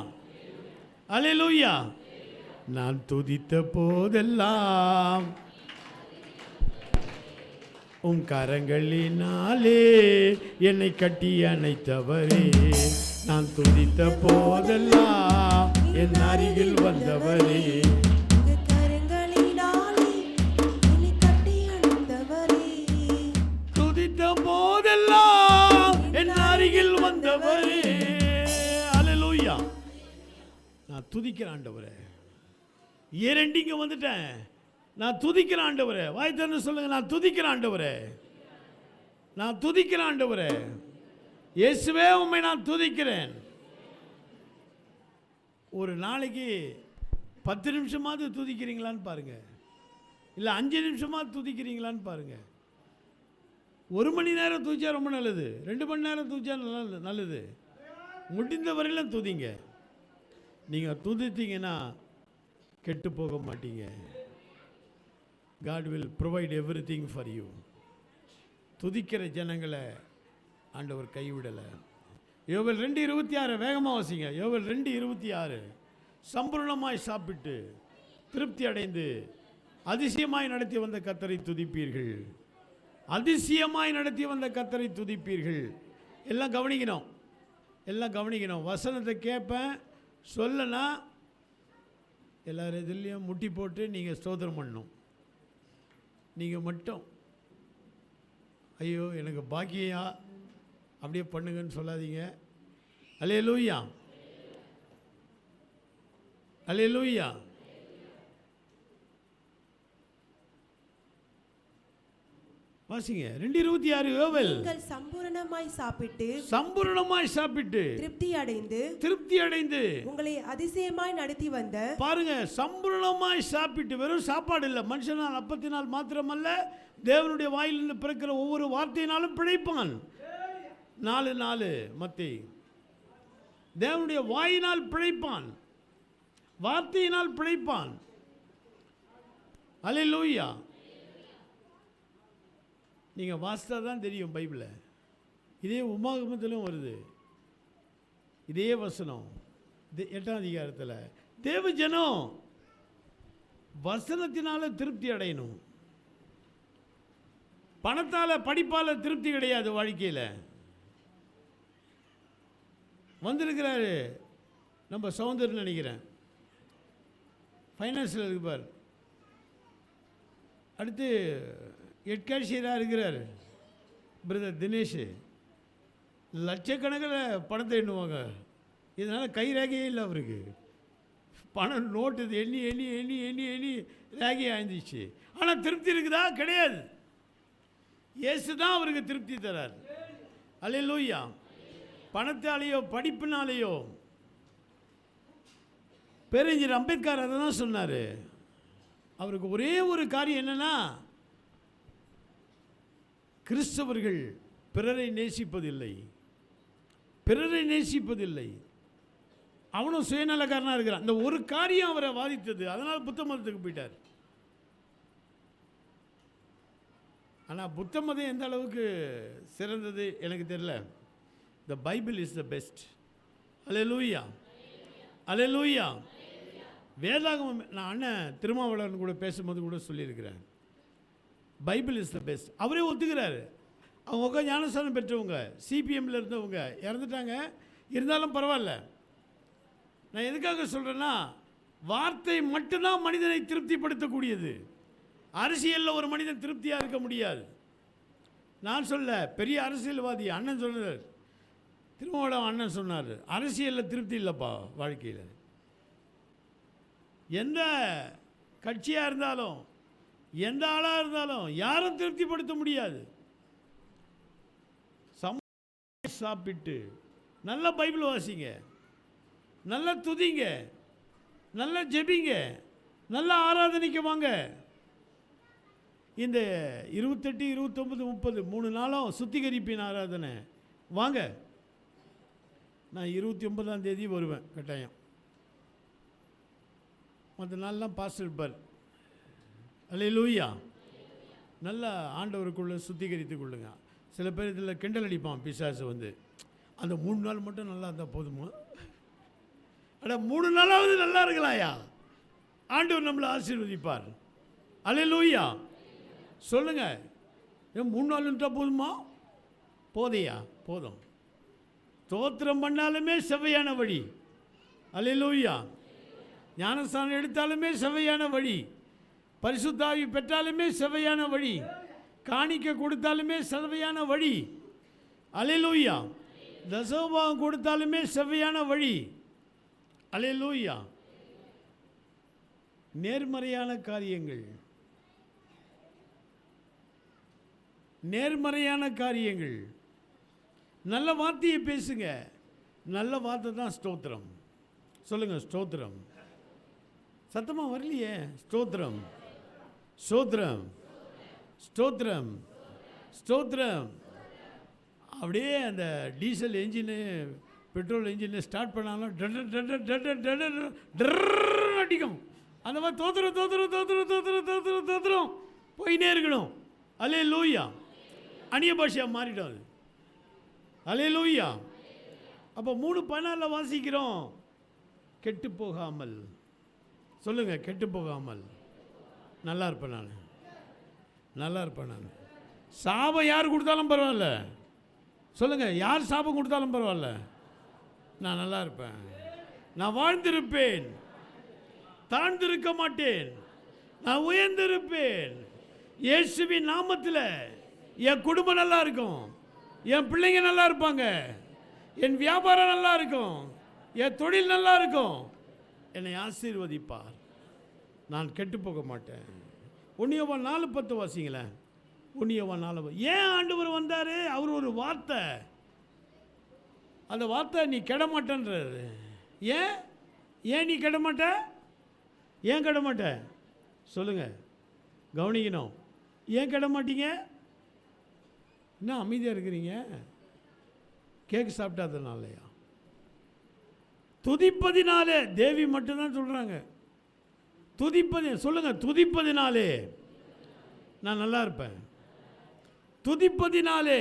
அல்லேலூயா. நான் துதித்த போதெல்லாம் உன் கரங்களினாலே என்னை கட்டி அணைத்தவரே. நான் துதித்த போதெல்லாம் என் அருகில் வந்தவரே. துதித்த போதெல்லாம் என் அருகில் வந்தவரே. அல்லேலூயா. நான் துதிக்கிற ஆண்டவரே. ஏரெண்டிங்க வந்துட்டேன். நான் துதிக்கிற ஆண்டவரே. வாய் திறந்து சொல்லுங்க, நான் துதிக்கிற ஆண்டவரே. நான் துதிக்கிற ஆண்டவரே. இயேசுவே உம்மை நான் துதிக்கிறேன். ஒரு நாளைக்கு 10 நிமிஷமாவது துதிக்கிறீங்களான்னு பாருங்க, இல்லை 5 நிமிஷமாவது துதிக்கிறீங்களான்னு பாருங்க. 1 மணி நேரம் தூச்சா ரொம்ப நல்லது, 2 மணி நேரம் தூச்சா நல்லது. முடிந்த வரையிலும் துதிங்க. நீங்கள் துதித்தீங்கன்னா கெட்டு போக மாட்டீங்க. God will provide everything for you. துதிக்கிற ஜனங்களை ஆண்டவர் கைவிடலை. யோவேல் 2:26 வேகமாக வாசிங்க. யோவேல் 2:26 சம்பூர்ணமாய் சாப்பிட்டு திருப்தி அடைந்து அதிசயமாய் நடத்தி வந்த கர்த்தரை துதிப்பீர்கள். அதிசயமாய் நடத்தி வந்த கர்த்தரை துதிப்பீர்கள். எல்லாம் கவனிக்கணும், எல்லாம் கவனிக்கணும். வசனத்தை கேட்பேன் சொல்லனா எல்லார் இதுலேயும் முட்டி போட்டு நீங்கள் ஸ்தோத்திரம் பண்ணணும். நீங்கள் மட்டும் ஐயோ எனக்கு பாக்கியா அப்படியே பண்ணுங்கன்னு சொல்லாதீங்க. அல்லேலூயா, அல்லேலூயா. வாசிங்க 2:26 யோவேல். நீங்கள் சம்பூரணமாய் சாப்பிட்டு திருப்தி அடைந்து உங்களை அதிசயமாய் நடத்தி வந்த. பாருங்க, சம்பூரணமாய் சாப்பிட்டு, வெறும் சாப்பாடு இல்லை, மனுஷனால் அப்பத்தினால் மாத்திரமல்ல தேவனுடைய வாயிலிருந்து பிறக்கிற ஒவ்வொரு வார்த்தையினாலும் பிழைப்பான். 4:4 மத்தேயு. தேவனுடைய வாயினால் பிழைப்பான், வார்த்தையினால் பிழைப்பான். அல்லேலூயா. நீங்கள் வாசித்தா தான் தெரியும் பைபிளை. இதே உமாகமத்திலும் வருது இதே வசனம். 8ஆம் அதிகாரத்தில் தேவ ஜனம் வசனத்தினால திருப்தி அடையணும். பணத்தால் படிப்பால் திருப்தி கிடையாது. வாழ்க்கையில் வந்திருக்கிறாரு நம்ம சௌந்தர்யம் நினைக்கிறேன், ஃபைனான்ஸில் இருப்பார். அடுத்து எட்காட்சியராக இருக்கிறார் பிரதர் தினேஷ். லட்சக்கணக்கில் பணத்தை எண்ணுவாங்க. இதனால் கை ரேகையே இல்லை அவருக்கு. பணம் நோட்டு எண்ணி எண்ணி எண்ணி எண்ணி எண்ணி ரேகை ஆயிடுச்சு. ஆனால் திருப்தி இருக்குதா? கிடையாது. இயேசு தான் அவருக்கு திருப்தி தரார். அல்லேலூயா. பணத்தாலேயோ படிப்பினாலேயோ. பேரறிஞர் அம்பேத்கர் அதை தான் சொன்னார். அவருக்கு ஒரே ஒரு காரியம் என்னென்னா, கிறிஸ்தவர்கள் பிறரை நேசிப்பதில்லை. அவனும் சுயநலக்காரனாக இருக்கிறான். இந்த ஒரு காரியம் அவரை பாதித்தது. அதனால் புத்த மதத்துக்கு போயிட்டார். ஆனால் புத்த மதம் எந்த அளவுக்கு சிறந்தது எனக்கு தெரியல. The Bible is the best. அல்லேலூயா, அல்லேலூயா. வேதாகமம், நான் அண்ணன் திருமாவளவன் கூட பேசும்போது கூட சொல்லியிருக்கிறேன், பைபிள் இஸ் த பெஸ்ட். அவரே ஒத்துக்கிறாரு. அவங்க ஞானஸ்தானம் பெற்றவங்க, சிபிஎம்மில் இருந்தவங்க இறந்துட்டாங்க. இருந்தாலும் பரவாயில்ல. நான் எதுக்காக சொல்கிறேன்னா, வார்த்தை மட்டும்தான் மனிதனை திருப்திப்படுத்தக்கூடியது. அரசியலில் ஒரு மனிதன் திருப்தியாக இருக்க முடியாது. நான் சொல்ல, பெரிய அரசியல்வாதி அண்ணன் சொன்னார், திருமாவளவன் அண்ணன் சொன்னார், அரசியலில் திருப்தி இல்லைப்பா வாழ்க்கையில். எந்த கட்சியாக இருந்தாலும் எந்த ஆளாக இருந்தாலும் யாரும் திருப்திப்படுத்த முடியாது. சாப்பிட்டு நல்ல பைபிள் வாசிங்க, நல்ல துதிங்க, நல்ல ஜெபிங்க, நல்ல ஆராதனைக்கு வாங்க. இந்த 28, 29, 30 3 நாளும் சுத்திகரிப்பின் ஆராதனை வாங்க. நான் 29ஆம் தேதி வருவேன் கட்டாயம். மற்ற நாள்லாம் பாஸ்டர் இருப்பார். அல்லேலூயா. நல்லா ஆண்டவருக்குள்ளே சுத்திகரித்து கொள்ளுங்க. சில பேர் இதில் கிண்டல் அடிப்பான் பிசாசு வந்து, அந்த 3 நாள் மட்டும் நல்லா இருந்தால் போதுமா? அட 3 நாளாவது நல்லா இருக்கலாயா? ஆண்டவர் நம்மளை ஆசீர்வதிப்பார். அல்லேலூயா. சொல்லுங்கள், ஏன் 3 நாள் இருந்தால் போதுமா? போதையா? போதும். ஸ்தோத்திரம் பண்ணாலுமே செவ்வையான வழி. அல்லேலூயா. ஞானஸ்தானம் எடுத்தாலுமே செவ்வையான வழி. பரிசுத்த ஆவி பெற்றாலுமே செவ்வையான வழி. காணிக்க கொடுத்தாலுமே செவ்வையான வழி. அல்லேலூயா. தசமபாகம் கொடுத்தாலுமே செவ்வையான வழி. அல்லேலூயா. நேர்மறையான காரியங்கள், நல்ல வார்த்தையை பேசுங்க. நல்ல வார்த்தை தான் ஸ்தோத்திரம். சொல்லுங்கள், ஸ்தோத்திரம். சத்தமாக வரலையே. ஸ்தோத்திரம், ஸ்தோத்திரம், ஸ்தோத்திரம், ஸ்தோத்திரம். அப்படியே அந்த டீசல் என்ஜினு பெட்ரோல் இன்ஜினை ஸ்டார்ட் பண்ணாலும் அடிக்கும். அந்த மாதிரி தோத்துரும் போயினே இருக்கணும். அல்லேலூயா. அந்நிய பாஷையாக மாறிடும் அது. அல்லேலூயா. அப்போ 3:14 வாசிக்கிறோம், கெட்டு போகாமல். சொல்லுங்க, கெட்டு போகாமல். நல்லா இருப்பேன் நான், நல்லா இருப்பேன் நான். சாபம் யார் கொடுத்தாலும் பரவாயில்ல. சொல்லுங்க, யார் சாபம் கொடுத்தாலும் பரவாயில்ல, நான் நல்லா இருப்பேன். நான் வாழ்ந்திருப்பேன், தாழ்ந்திருக்க மாட்டேன், நான் உயர்ந்திருப்பேன். இயேசுவின் நாமத்தில் என் குடும்பம் நல்லா இருக்கும், என் பிள்ளைங்க நல்லா இருப்பாங்க, என் வியாபாரம் நல்லா இருக்கும், என் தொழில் நல்லா இருக்கும். என்னை ஆசீர்வதிப்பார், நான் கெட்டு போக மாட்டேன். 1 யோவான் 4:10 வாசிங்களேன். 1 யோவான் 4. ஏன் ஆண்டவர் வந்தார்? அவர் ஒரு வார்த்தை, அந்த வார்த்தை நீ கெட மாட்டேன்றாரு. ஏன் நீ கெட மாட்ட? ஏன் கெட மாட்ட? சொல்லுங்க, கவனிக்கணும். ஏன் கெட மாட்டீங்க? என்ன அமைதியாக இருக்கிறீங்க? கேக் சாப்பிட்டாதனாலயா? துதிப்பதினாலே. தேவி மட்டும்தான் சொல்கிறாங்க சொல்லுங்க, துதிப்பதினாலே நான் நல்லா இருப்பேன், துதிப்பதினாலே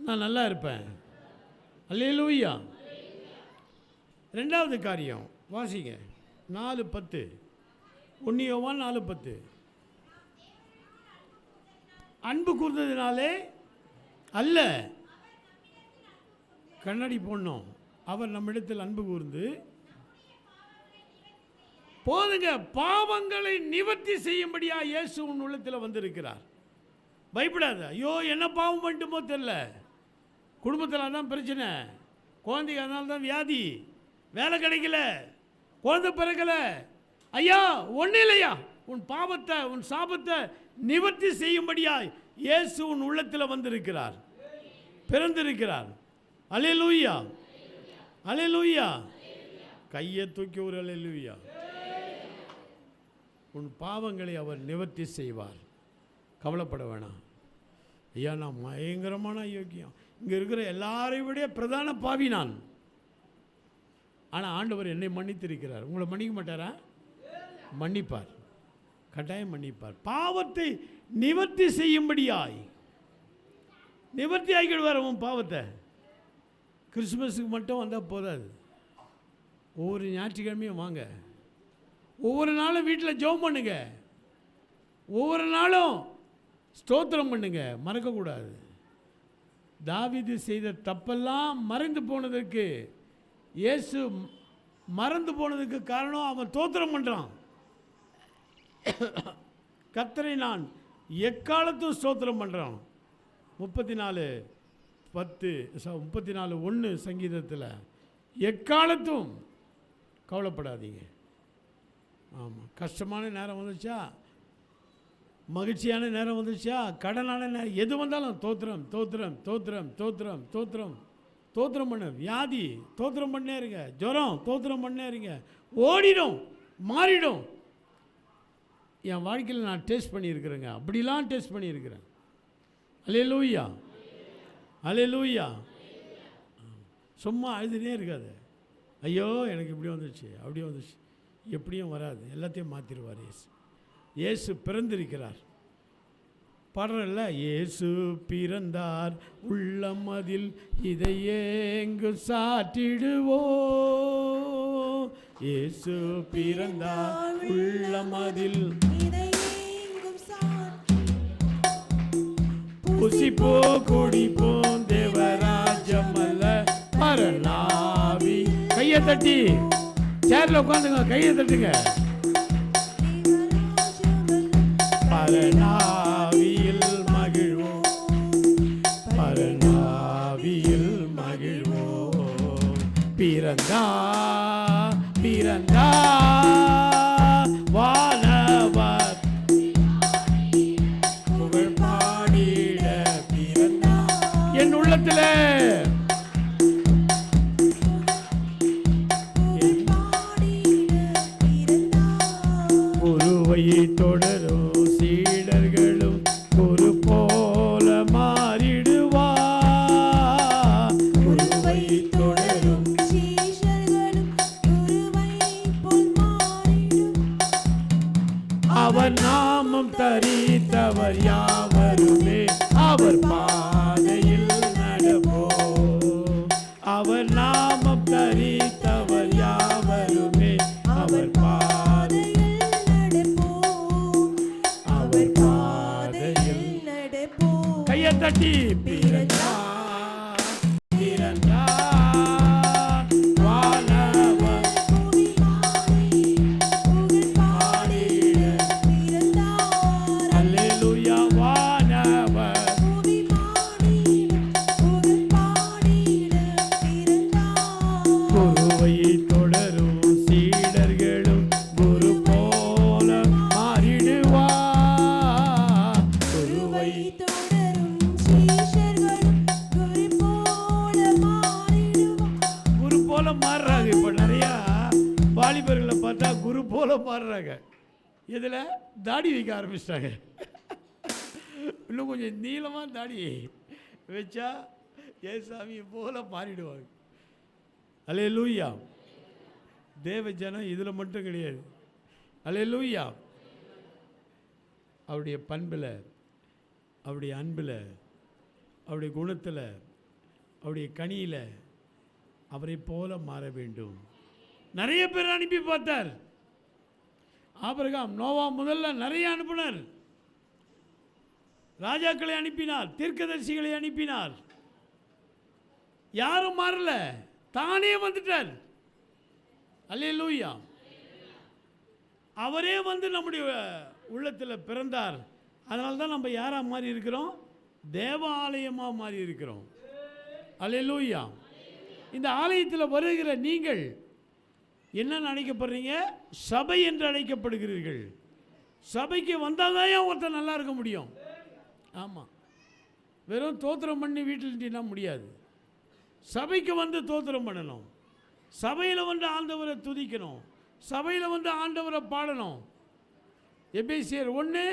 நான் நல்லா இருப்பேன். அல்லேலூயா. 2வது காரியம் வாசிங்க, 4:10. 1 யோவான் 4:10. அன்பு கூர்ந்ததினாலே அல்ல. கண்ணாடி போடணும். அவர் நம்மிடத்தில் அன்பு கூர்ந்து போதுங்க, பாவங்களை நிவர்த்தி செய்யும்படியா இயேசு உன் உள்ளத்தில் வந்திருக்கிறார். பயப்படாத. ஐயோ என்ன பாவம் பண்ணிட்டுமோ தெரியல, குடும்பத்தில் அதான் பிரச்சனை, குழந்தைங்க அதனால தான் வியாதி, வேலை கிடைக்கல, குழந்தை பிறக்கல. ஐயா ஒன்றும் இல்லையா, உன் பாவத்தை உன் சாபத்தை நிவர்த்தி செய்யும்படியாய் இயேசு உன் உள்ளத்தில் வந்திருக்கிறார், பிறந்திருக்கிறார். அல்லேலூயா, அல்லேலூயா. கையை தூக்கி ஒரு அல்லேலூயா. உன் பாவங்களை அவர் நிவர்த்தி செய்வார், கவலைப்பட வேணாம். ஐயா நான் பயங்கரமான யோக்கியம், இங்கே இருக்கிற எல்லாரையும் விட பிரதான பாவி நான், ஆனால் ஆண்டவர் என்னை மன்னித்திருக்கிறார். உங்களை மன்னிக்க மாட்டாரா? மன்னிப்பார், கட்டாயம் மன்னிப்பார். பாவத்தை நிவர்த்தி செய்யும்படியாய் நிவர்த்தி ஆகிடுவார் உன் பாவத்தை. கிறிஸ்துமஸுக்கு மட்டும் வந்தால் போதாது, ஒவ்வொரு ஞாயிற்றுக்கிழமையும் வாங்க, ஒவ்வொரு நாளும் வீட்டில் ஜெபம் பண்ணுங்க, ஒவ்வொரு நாளும் ஸ்தோத்திரம் பண்ணுங்க, மறக்கக்கூடாது. தாவீது செய்த தப்பெல்லாம் மறைந்து போனதற்கு, இயேசு மறந்து போனதுக்கு காரணம் அவன் தோத்திரம் பண்ணுறான். கர்த்தரை நான் எக்காலத்தும் ஸ்தோத்திரம் பண்ணுறான். 34:1 சங்கீதத்தில் எக்காலத்தும் கவலைப்படாதீங்க. ஆமாம், கஷ்டமான நேரம் வந்துச்சா, மகிழ்ச்சியான நேரம் வந்துச்சா, கடனான நேரம், எது வந்தாலும் தோத்திரம் தோத்திரம் தோத்திரம் தோத்திரம் தோத்திரம் தோத்திரம் பண்ண. வியாதி தோத்திரம் பண்ணே இருங்க, ஜுரம் தோத்திரம் பண்ணே இருங்க, ஓடிடும், மாறிடும். என் வாழ்க்கையில் நான் டேஸ்ட் பண்ணியிருக்கிறேங்க, அப்படிலாம் டேஸ்ட் பண்ணியிருக்கிறேன். அல்லேலூயா, அல்லேலூயா. சும்மா அழுதுனே இருக்காது. ஐயோ எனக்கு இப்படி வந்துச்சு, அப்படி வந்துச்சு, எப்படியும் வராது, எல்லாத்தையும் மாற்றிடுவார் இயேசு. இயேசு பிறந்திருக்கிறார். பாடுறல்ல, இயேசு பிறந்தார் உள்ளம் அதில் இதை எங்கு சாற்றிடுவோ. இயேசு பிறந்தார் உள்ளம் அதில் புசிப்போ குடிப்போம் தேவராஜம் அல்ல பரநாவி. கையை தட்டி சேர்ல உட்காந்துங்க, கையை தட்டுங்க. பரநாவியில் மகிழ்வோம், பரநாவியில் மகிழ்வோம். பிறந்தா பிறந்தா வானவர் புகழ் பாடிட பிறந்தா என் உள்ளத்தில். குருவை தொடரும் சீடர்களும் குரு போல மாறிடுவார். குருவை அவர் நாமம் தரித்தவர் யாவருமே அவர் பாதையில் நடப்போம். அவர் நாமம் தரித்தவர் யாவருமே அவர் பாதையில் நடப்போம். அவர் பாதையில் நடப்போம். கையை தட்டி பிறந்தார் வானவர் புகழ் பாடிட பிறந்தார். அல்லேலூயா வானவர் புகழ் பாடிட பிறந்தார். குருவை தொடரும் சீடர்களும் குரு போல மாறிடுவார். குருவை தொடரும் சீஷர்களும் குரு போல மாறிடுவார். குரு போல மாறுறாங்க. இப்போ நிறையா வாலிபர்களை பார்த்தா குரு போல மாறுறாங்க. இதில் தாடி வைக்க ஆரம்பிச்சிட்டாங்க. இன்னும் கொஞ்சம் நீளமாக தாடி வச்சா ஏசாமியை போல மாறிடுவாங்க. அல்லேலூயா. தேவ ஜனம் இதில் மட்டும் கிடையாது. அல்லேலூயா. அவருடைய பண்பில், அவருடைய அன்பில், அவருடைய குணத்தில், அவருடைய கனியில் அவரை போல மாற வேண்டும். நிறைய பேர் அனுப்பி பார்த்தார். ஆபிரகாம் நோவா முதல்ல நிறைய அனுப்பினார். ராஜாக்களை அனுப்பினார், தீர்க்கதரிசிகளை அனுப்பினார். யாரும் மாறல, தானே வந்துட்டார். அல்லேலூயா. அவரே வந்து நம்முடைய உள்ளத்தில் பிறந்தார். அதனால தான் நம்ம யாரா மாறி இருக்கிறோம்? தேவ ஆலயமாக மாறி இருக்கிறோம். அல்லேலூயா. இந்த ஆலயத்தில் வருகிற நீங்கள் என்ன அழைக்கப்படுறீங்க? சபை என்று அழைக்கப்படுகிறீர்கள். சபைக்கு வந்தால் தான் ஒருத்தர் நல்லா இருக்க முடியும். ஆமாம், வெறும் தோத்திரம் பண்ணி வீட்டில் இருந்தீங்கன்னா முடியாது. சபைக்கு வந்து தோத்திரம் பண்ணணும். சபையில் வந்து ஆண்டவரை துதிக்கணும். சபையில் வந்து ஆண்டவரை பாடணும். எபேசியர் 1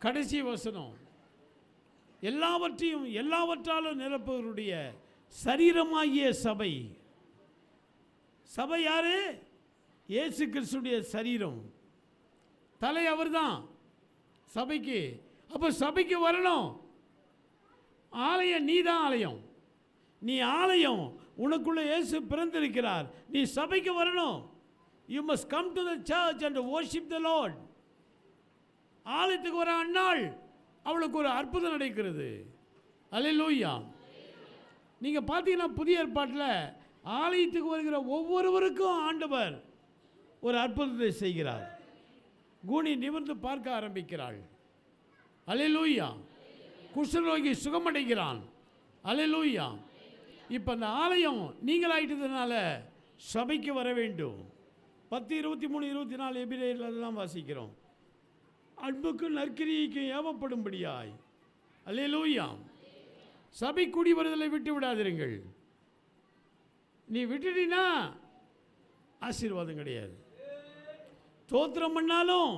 கடைசி வசனம். எல்லாவற்றையும் எல்லாவற்றாலும் நிரப்புவருடைய சரீரமாகிய சபை. சபை யாரு? இயேசு கிறிஸ்துடைய சரீரம். தலை அவர் தான் சபைக்கு. அப்போ சபைக்கு வரணும். ஆலயம் நீ தான் ஆலயம். நீ ஆலயம். உனக்குள்ள இயேசு பிறந்திருக்கிறார். நீ சபைக்கு வரணும். You must come to the church and worship the Lord. ஆலயத்துக்கு வர அந்நாள் அவளுக்கு ஒரு அற்புதம் நடக்கிறது. அல்லேலூயா. நீங்கள் பார்த்தீங்கன்னா புதிய ஏற்பாட்டில் ஆலயத்துக்கு வருகிற ஒவ்வொருவருக்கும் ஆண்டவர் ஒரு அற்புதத்தை செய்கிறார். கூனி நிமிர்ந்து பார்க்க ஆரம்பிக்கிறாள். அல்லேலூயா. குஷ்டரோகி சுகமடைகிறான். அல்லேலூயா. இப்போ அந்த ஆலயம் நீங்களாயிட்டதுனால சபைக்கு வர வேண்டும். 10, 23, 24 எபிரேயரில் அதெல்லாம் வாசிக்கிறோம். அன்புக்கும் நற்கிரியைக்கும் ஏவப்படும்படியாய். அல்லேலூயா. சபை கூடி வருதலை விட்டு விடாதிருங்கள். நீ விட்டுட்டீன்னா ஆசீர்வாதம் கிடையாது. தோத்திரம் பண்ணாலும்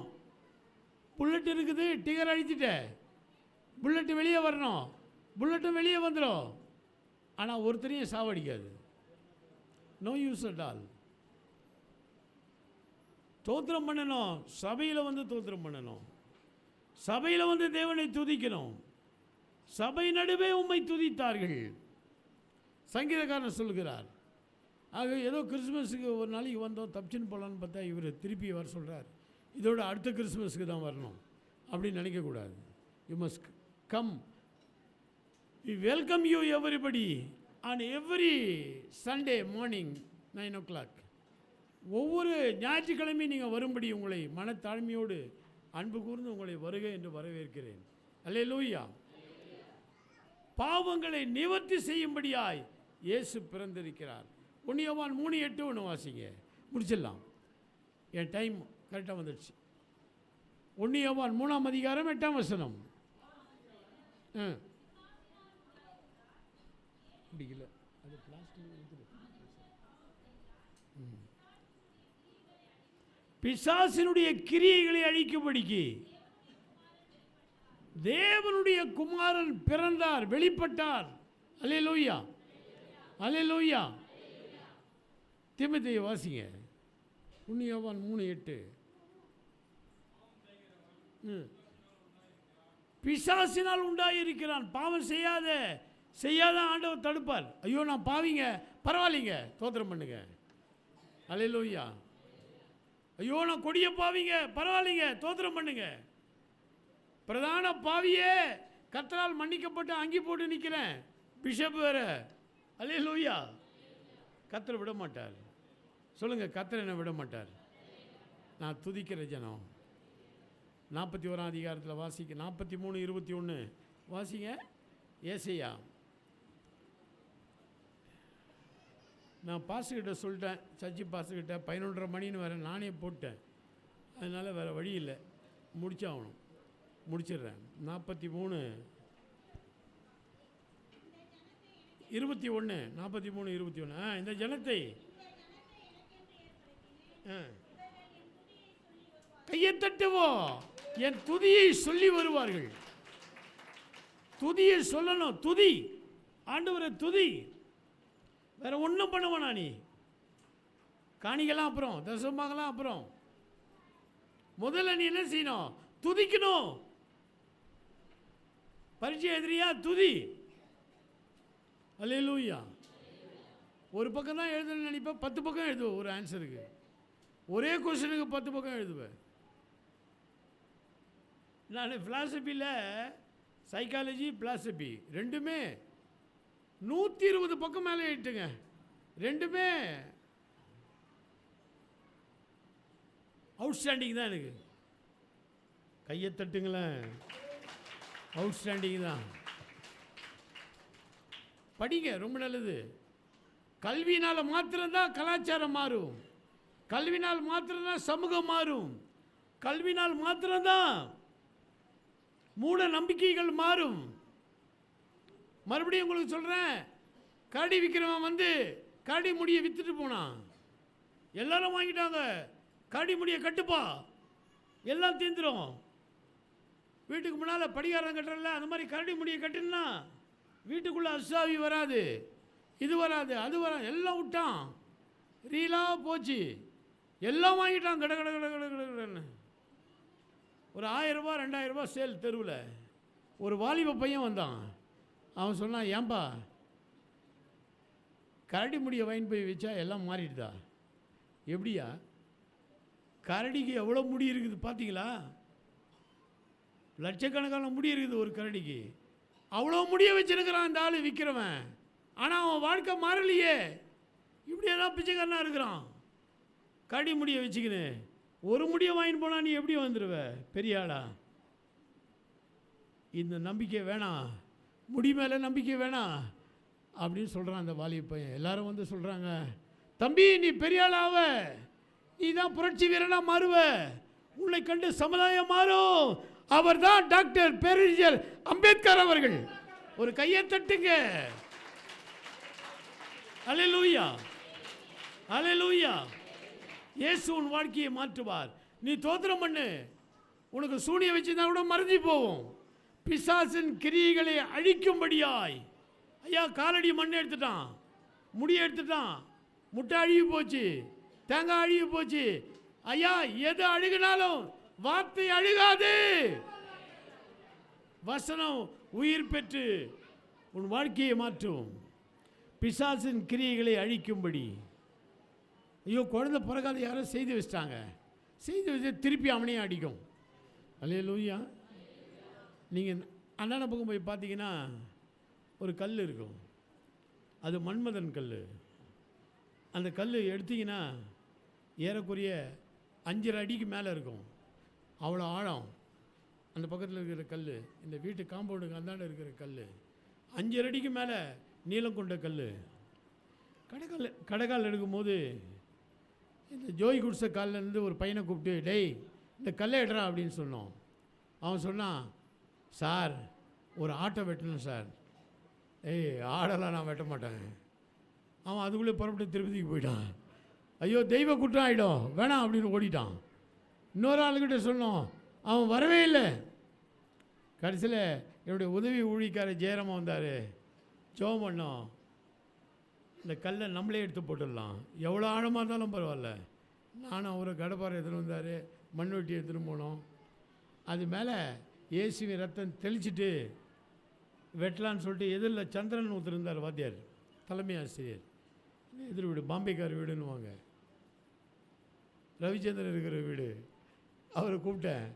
புல்லட் இருக்குது, டிகர் அழிச்சிட்ட, புல்லட்டு வெளியே வரணும், புல்லட்டும் வெளியே வந்துடும். ஆனால் ஒருத்தரையும் சாவடிக்காது. No use at all. தோத்திரம் பண்ணணும். சபையில் வந்து தோத்திரம் பண்ணணும். சபையில் வந்து தேவனை துதிக்கணும். சபை நடுவே உம்மை துதித்தார்கள். சங்கீதக்காரன் சொல்கிறார். ஆக ஏதோ கிறிஸ்மஸுக்கு ஒரு நாளைக்கு வந்தோம், தப்பிச்சுன்னு போகலான்னு பார்த்தா இவர் திருப்பி வர சொல்கிறார். இதோட அடுத்த கிறிஸ்மஸுக்கு தான் வரணும் அப்படின்னு நினைக்கக்கூடாது. You must come. We welcome you everybody on every Sunday morning 9 o'clock. ஒவ்வொரு ஞாயிற்றுக்கிழமையும் நீங்கள் வரும்படி உங்களை மனத்தாழ்மையோடு அன்பு கூர்ந்து உங்களை வருக என்று வரவேற்கிறேன். அல்லேலூயா. பாவங்களை நிவர்த்தி செய்யும்படியாய் இயேசு பிறந்திருக்கிறார். 1 யோவான் 3:8 ஒன்று வாசிங்க, முடிச்சிடலாம். என் டைம் கரெக்டாக வந்துடுச்சு. 1 யோவான் 3ஆம் அதிகாரம் 8ஆம் வசனம். பிடிக்கல அது பிளாஸ்டிக். பிசாசினுடைய கிரியைகளை அழிக்கும்படிக்கு தேவனுடைய குமாரன் பிறந்தார், வெளிப்பட்டார். அல்லேலூயா. அல்லேலூயா. தீமோத்தேயு வாசிங்க. 1 யோவான் 3:8. பிசாசினால் உண்டாயிருக்கிறான். பாவம் செய்யாத ஆண்டவர் தடுப்பார். ஐயோ நான் பாவிங்க, பரவாயில்லைங்க, தோத்திரம் பண்ணுங்க. அல்லேலூயா. ஐயோ நான் கொடிய பாவிங்க, பரவாயில்லைங்க, தோத்திரம் பண்ணுங்க. பிரதான பாவியே கர்த்தரால் மன்னிக்கப்பட்டு அங்கி போட்டு நிற்கிறேன், பிஷப் வேற. அல்லேலூயா. கர்த்தரை விட மாட்டார். சொல்லுங்க, கர்த்தர் என்னை விட மாட்டார். நான் துதிக்கிற ஜனம். 41 அதிகாரத்தில் வாசிக்க, 43:21 வாசிங்க. ஏசையா. நான் பாஸ்கிட்ட சொல்லிட்டேன், சர்ச்சி பாஸ்கிட்ட 11:30 மணின்னு வேறு நானே போட்டேன். அதனால் வேறு வழி இல்லை, முடிச்சாகணும். முடிச்சிடுறேன். 43:21 43:21. இந்த ஜனத்தை கையை தட்டுவோம், என் துதியை சொல்லி வருவார்கள். துதியை சொல்லணும். துதி ஆண்டவரை துதி. வேற ஒன்றும் பண்ண வேணா. நீ காணிக்கலாம் அப்புறம், தசமாகலாம் அப்புறம். முதல்ல நீ என்ன செய்யணும்? துதிக்கணும். பரீட்சை எதிரியா துதி. அல்லேலூயா. ஒரு பக்கம் தான் எழுதணும்னு நினைப்பேன், 10 பக்கம் எழுதுவேன் ஒரு ஆன்சருக்கு. ஒரே கொஸ்டினுக்கு 10 பக்கம் எழுதுவேன். நான் ஃபிலாசபியில் சைக்காலஜி பிலாசபி ரெண்டுமே 120 பக்கம் மேலே எழுட்டுங்க. ரெண்டுமே அவுட்ஸ்டாண்டிங் தான். எனக்கு கையை தட்டுங்களேன், அவுட்ஸ்டாண்டிங் தான். படிங்க, ரொம்ப நல்லது. கல்வினால் மாத்திரம்தான் கலாச்சாரம் மாறும். கல்வினால் மாத்திரம்தான் சமூகம் மாறும். கல்வினால் மாத்திரம்தான் மூட நம்பிக்கைகள் மாறும். மறுபடியும் உங்களுக்கு சொல்கிறேன், கரடி விற்கிறவன் வந்து கரடி முடியை விற்றுட்டு போனான். எல்லாரும் வாங்கிட்டாங்க. கரடி முடியை கட்டுப்பா, எல்லாம் தீர்ந்துடும். வீட்டுக்கு முன்னால் படிகாரம் கட்டுறல, அந்த மாதிரி கரடி முடியை கட்டுனா வீட்டுக்குள்ளே அசாவி வராது, இது வராது, அது வராது. எல்லாம் விட்டான், ரீலாக போச்சு. எல்லாம் வாங்கிட்டான் கட கட கட கட கடன்னு. ஒரு 1000 ரூபா 2000 ரூபா சேல் தெருவில். ஒரு வாலிப பையன் வந்தான். அவன் சொன்னான், ஏன்பா கரடி முடியை வாங்கி போய் வச்சா எல்லாம் மாறிடுதா? எப்படியா? கரடிக்கு எவ்வளோ முடி இருக்குது பார்த்தீங்களா? லட்சக்கணக்கான முடி இருக்குது ஒரு கரடிக்கு. அவ்வளோ முடியை வச்சுருக்கிறான் இந்த ஆள் விற்கிறவன். ஆனால் அவன் வாழ்க்கை மாறலையே. இப்படியே தான் பிச்சைக்காரனாக இருக்கிறான். கரடி முடியை வச்சுக்கின்னு ஒரு முடியை வாங்கிட்டு போனால் நீ எப்படி வந்துடுவ பெரிய ஆளா? இந்த நம்பிக்கை வேணாம், முடி மேலே நம்பிக்கை வேணாம் அப்படின்னு சொல்கிறான் அந்த வாலிப பையன். எல்லாரும் வந்து சொல்கிறாங்க, தம்பி நீ பெரிய ஆளாவ, நீ தான் புரட்சி வீரனாக மாறுவ, உன்னை கண்டு சமுதாயம் மாறும். அவர் தான் டாக்டர் பேரறிஞர் அம்பேத்கர் அவர்கள். ஒரு கையை தட்டுங்க. அல்லேலூயா, அல்லேலூயா. இயேசு உன் வாழ்க்கையை மாற்றுவார். நீ தோத்திரம் பண்ணு. உனக்கு சூனியம் வச்சுருந்தா கூட மறைஞ்சி போவோம். பிசாசின் கிரியைகளை அழிக்கும்படியாய். ஐயா காலடி மண் எடுத்துட்டான், முடி எடுத்துட்டான், முட்டை அழுகி போச்சு, தேங்காய் அழுகி போச்சு. ஐயா எது அழுகினாலும் வார்த்தை அழுகாது. வசனம் உயிர் பெற்று உன் வாழ்க்கையை மாற்றும். பிசாசின் கிரியைகளை அழிக்கும்படி. ஐயோ குழந்தை பிறகாத யாரோ செய்து வச்சிட்டாங்க, செய்து வச்சு திருப்பி அவனையும் அடிக்கும். அல்லேலூயா. நீங்கள் அண்ணான பக்கம் போய் பார்த்தீங்கன்னா ஒரு கல் இருக்கும், அது மன்மதன் கல். அந்த கல் எடுத்தீங்கன்னா ஏறக்குறைய 5.5 அடிக்கு மேலே இருக்கும். அவ்வளோ ஆழம் அந்த பக்கத்தில் இருக்கிற கல். இந்த வீட்டு காம்பவுண்டுக்கு அந்தாண்ட இருக்கிற கல் 5.5 அடிக்கு மேலே நீளம் கொண்ட கல். கடைக்கால் எடுக்கும்போது இந்த ஜோய் குடிசை காலிலேருந்து ஒரு பையனை கூப்பிட்டு, டேய் இந்த கல்லை எடுறா அப்படின்னு சொன்னோம். அவன் சொன்னான், சார் ஒரு ஆட்டை வெட்டணும் சார். ஏய் ஆடெல்லாம் நான் வெட்ட மாட்டேன். அவன் அதுக்குள்ளே புறப்பட்டு திருப்பதிக்கு போயிட்டான். ஐயோ தெய்வ குற்றம் ஆகிடும் வேணாம் அப்படின்னு ஓடிட்டான். இன்னொரு ஆளுக்கிட்ட சொன்னோம், அவன் வரவே இல்லை. கடைசியில் என்னுடைய உதவி ஊழிக்கார ஜெயராமன் வந்தார். ஜெபம் பண்ணோம், இந்த கல்லை நம்மளே எடுத்து போட்டுடலாம், எவ்வளோ ஆழமாக இருந்தாலும் பரவாயில்ல. நானும் அவரை கடப்பாறை எடுத்துகிட்டு வந்தார், மண் வெட்டி எடுத்துகிட்டு போனோம். அது மேலே இயேசுவின் ரத்தம் தெளிச்சிட்டு வெட்டலான்னு சொல்லிட்டு எதிரில் சந்திரன் ஒருத்தர் இருந்தார் வாத்தியார், தலைமை ஆசிரியர். எதிர் வீடு பாம்பேக்கார் வீடுன்னுவாங்க, ரவிச்சந்திரன் இருக்கிற வீடு. அவரை கூப்பிட்டேன்,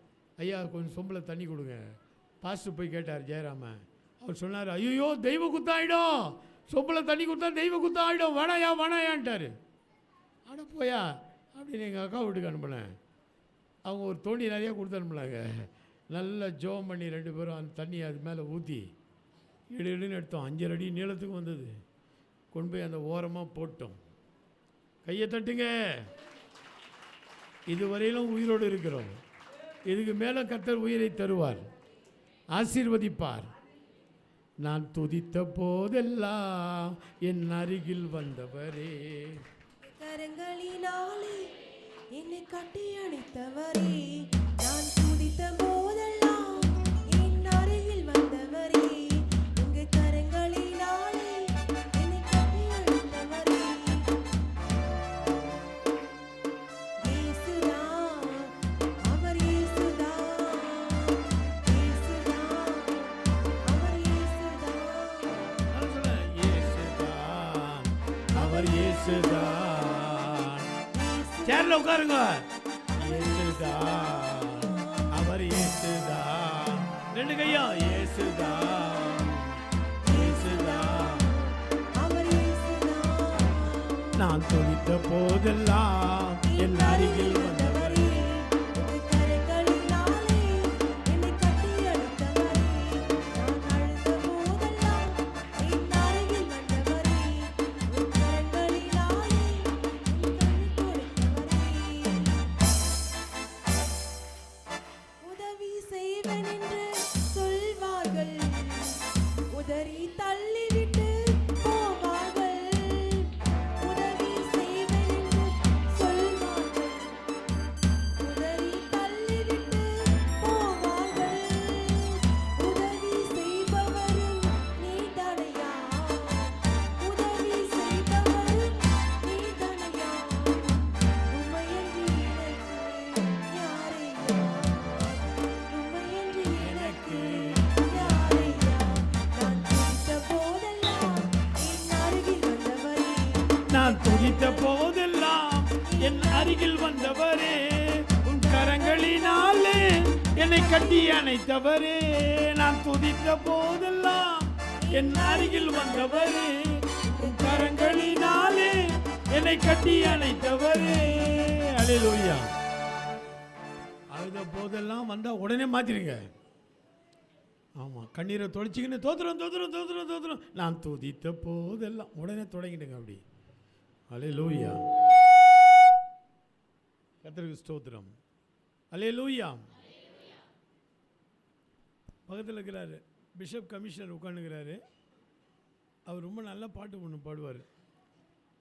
ஐயா கொஞ்சம் சொம்பில் தண்ணி கொடுங்க. பாஸ்டர் போய் கேட்டார் ஜெயராமன். அவர் சொன்னார், ஐயோ தெய்வ குத்தாயிடும், சொம்பில் தண்ணி கொடுத்தா தெய்வ குத்தாயிடும், வேணாயான்ட்டார். ஆட போயா அப்படின்னு எங்கள் அக்கா வீட்டுக்கு அனுப்பினேன். அவங்க ஒரு தோணி நிறையா கொடுத்து அனுப்பினாங்க. நல்லா ஜோம் பண்ணி 2 பேரும் அந்த தண்ணியை அது மேலே ஊற்றி இடுன்னு எடுத்தோம். 5 அடி நீளத்துக்கு வந்தது. கொண்டு போய் அந்த ஓரமாக போட்டோம். கையை தட்டுங்க. இதுவரையிலும் உயிரோடு இருக்கிறோம். இதுக்கு மேலே கர்த்தர் உயிரை தருவார், ஆசீர்வதிப்பார். நான் துதித்த போதெல்லாம் என் அருகில் வந்தவரே, கரங்களினாலே என்னை கட்டி அணைத்தவரே, நான் துதித்த போதெல்லாம் என் அருகில் வந்தவரே, உங்க கரங்களினாலே என்னை கட்டி அணைத்தவரே. இயேசுதான், அவர் இயேசுதான், இயேசுதான், அவர் இயேசுதான். அவர் இயேசுதான். சேர்ல உட்காருங்க. இயேசுதான், அவர் இயேசுதான். 2 கையா. இயேசுதான், இயேசுதான், அவர் இயேசுதான். நான் துதித்த போதெல்லாம் என் அருகில் வந்தவரே, உங்க கரங்களினாலே என்னை கட்டி அணைத்தவரே, நான் அழுத போதெல்லாம் என் அருகில் வந்தவரே, உங்க கரங்களினாலே என் கண்ணி கொடுத்தவரே. உதவி செய்வன் என்று சொல்வார்கள், உதறி தள்ளிவிட்டு போவார்கள். உதவி செய்வன் என்று சொல்வார்கள், உதறி தள்ளிவிட்டு போவார்கள். உதவி செய்பவரும் நீதானையா, உதவி செய்பவரும் நீதானையா, உம்மையன்றி எனக்கு யாரையா, உம்மையன்றி எனக்கு யாரையா. நான் துதித்த போதெல்லாம் என் அருகில் வந்தவரே, நான் துதித்த போதெல்லாம் என் அருகில் வந்தவரே, உன் கரங்களினாலே என்னை கட்டி அணைத்தவரே. நான் துதித்த போதெல்லாம் என் அருகில் வந்தவரே, உன் கரங்களினாலே என்னை கட்டி அணைத்தவரே. அல்லேலூயா. அழுத போதெல்லாம் வந்தால் உடனே மாற்றிடுங்க. ஆமாம், கண்ணீரை தொலைச்சிக்கின்னு தோத்துறோம் தோத்துறோம் தோத்துறோம் தோத்துறோம். நான் துதித்த போதெல்லாம் உடனே தொடங்கிடுங்க அப்படி. அல்லேலூயா. கர்த்தருக்கு ஸ்தோத்திரம். அல்லேலூயா. பக்கத்தில் இருக்கிறாரு பிஷப் கமிஷனர் உட்காந்துக்கிறாரு. அவர் ரொம்ப நல்ல பாட்டு ஒன்று பாடுவார்,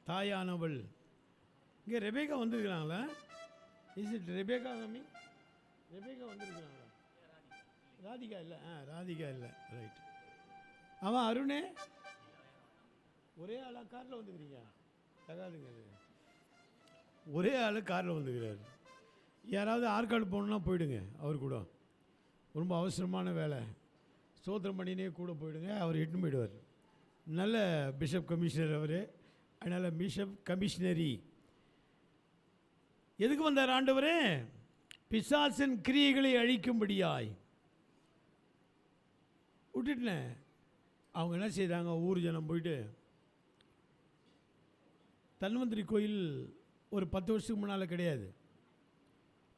தாயானவள். இங்கே ரெபேக்கா வந்துருக்கிறாங்களா? இஸ் இட் ரெபேக்கா கம்மி? ரெபேக்கா வந்துருக்கிறாங்களா? ராதிகா இல்லை. ராதிகா இல்லை, ரைட். அவன் அருணே ஒரே ஆளாக காரில் வந்துக்கிறீங்க? தகாதுங்க, ஒரே ஆள் காரில் வந்துக்கிறாரு. யாராவது ஆற்காடு போகணுன்னா போயிடுங்க, அவர் கூட ரொம்ப அவசரமான வேலை. ஸ்தோத்திரம் பண்ணினே கூட போயிடுங்க, அவர் எட்டுன்னு போயிடுவார். நல்ல பிஷப் கமிஷனர் அவர். அதனால் பிஷப் கமிஷனரி. எதுக்கு வந்தார் ஆண்டவரே? பிசாசின் கிரியைகளை அழிக்கும்படியாய். விட்டுட்டேன். அவங்க என்ன செய்தாங்க, ஊர் ஜனம் போயிட்டு தன்வந்திரி கோயில் ஒரு 10 வருஷத்துக்கு முன்னால் கிடையாது.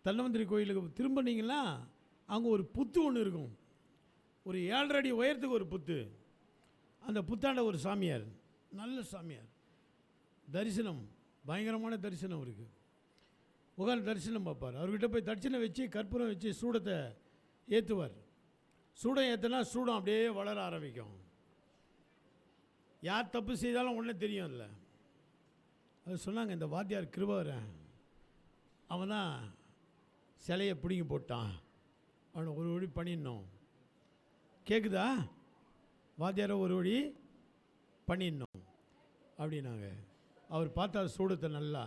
தன்வந்திரி கோயிலுக்கு திரும்பினீங்கன்னா அங்கே ஒரு புத்து ஒன்று இருக்கும், ஒரு 7.5 அடி உயரத்துக்கு ஒரு புத்து. அந்த புத்தாண்ட ஒரு சாமியார், நல்ல சாமியார், தரிசனம், பயங்கரமான தரிசனம் இருக்குது. உட்காந்து தரிசனம் பார்ப்பார். அவர்கிட்ட போய் தரிசனம் வச்சு கற்பூரம் வச்சு சூடத்தை ஏற்றுவார். சூடம் ஏற்றினா சூடம் அப்படியே வளர ஆரம்பிக்கும். யார் தப்பு செய்தாலும் உடனே தெரியும். இல்லை, அது சொன்னாங்க, இந்த வாத்தியார் கிருபாரன், அவன் தான் சிலையை பிடிங்கி போட்டான், அவனை ஒரு வழி பண்ணிடணும். கேட்குதா? வாத்தியாரை ஒரு வழி பண்ணிடணும் அப்படின்னாங்க. அவர் பார்த்தா சூடத்தை நல்லா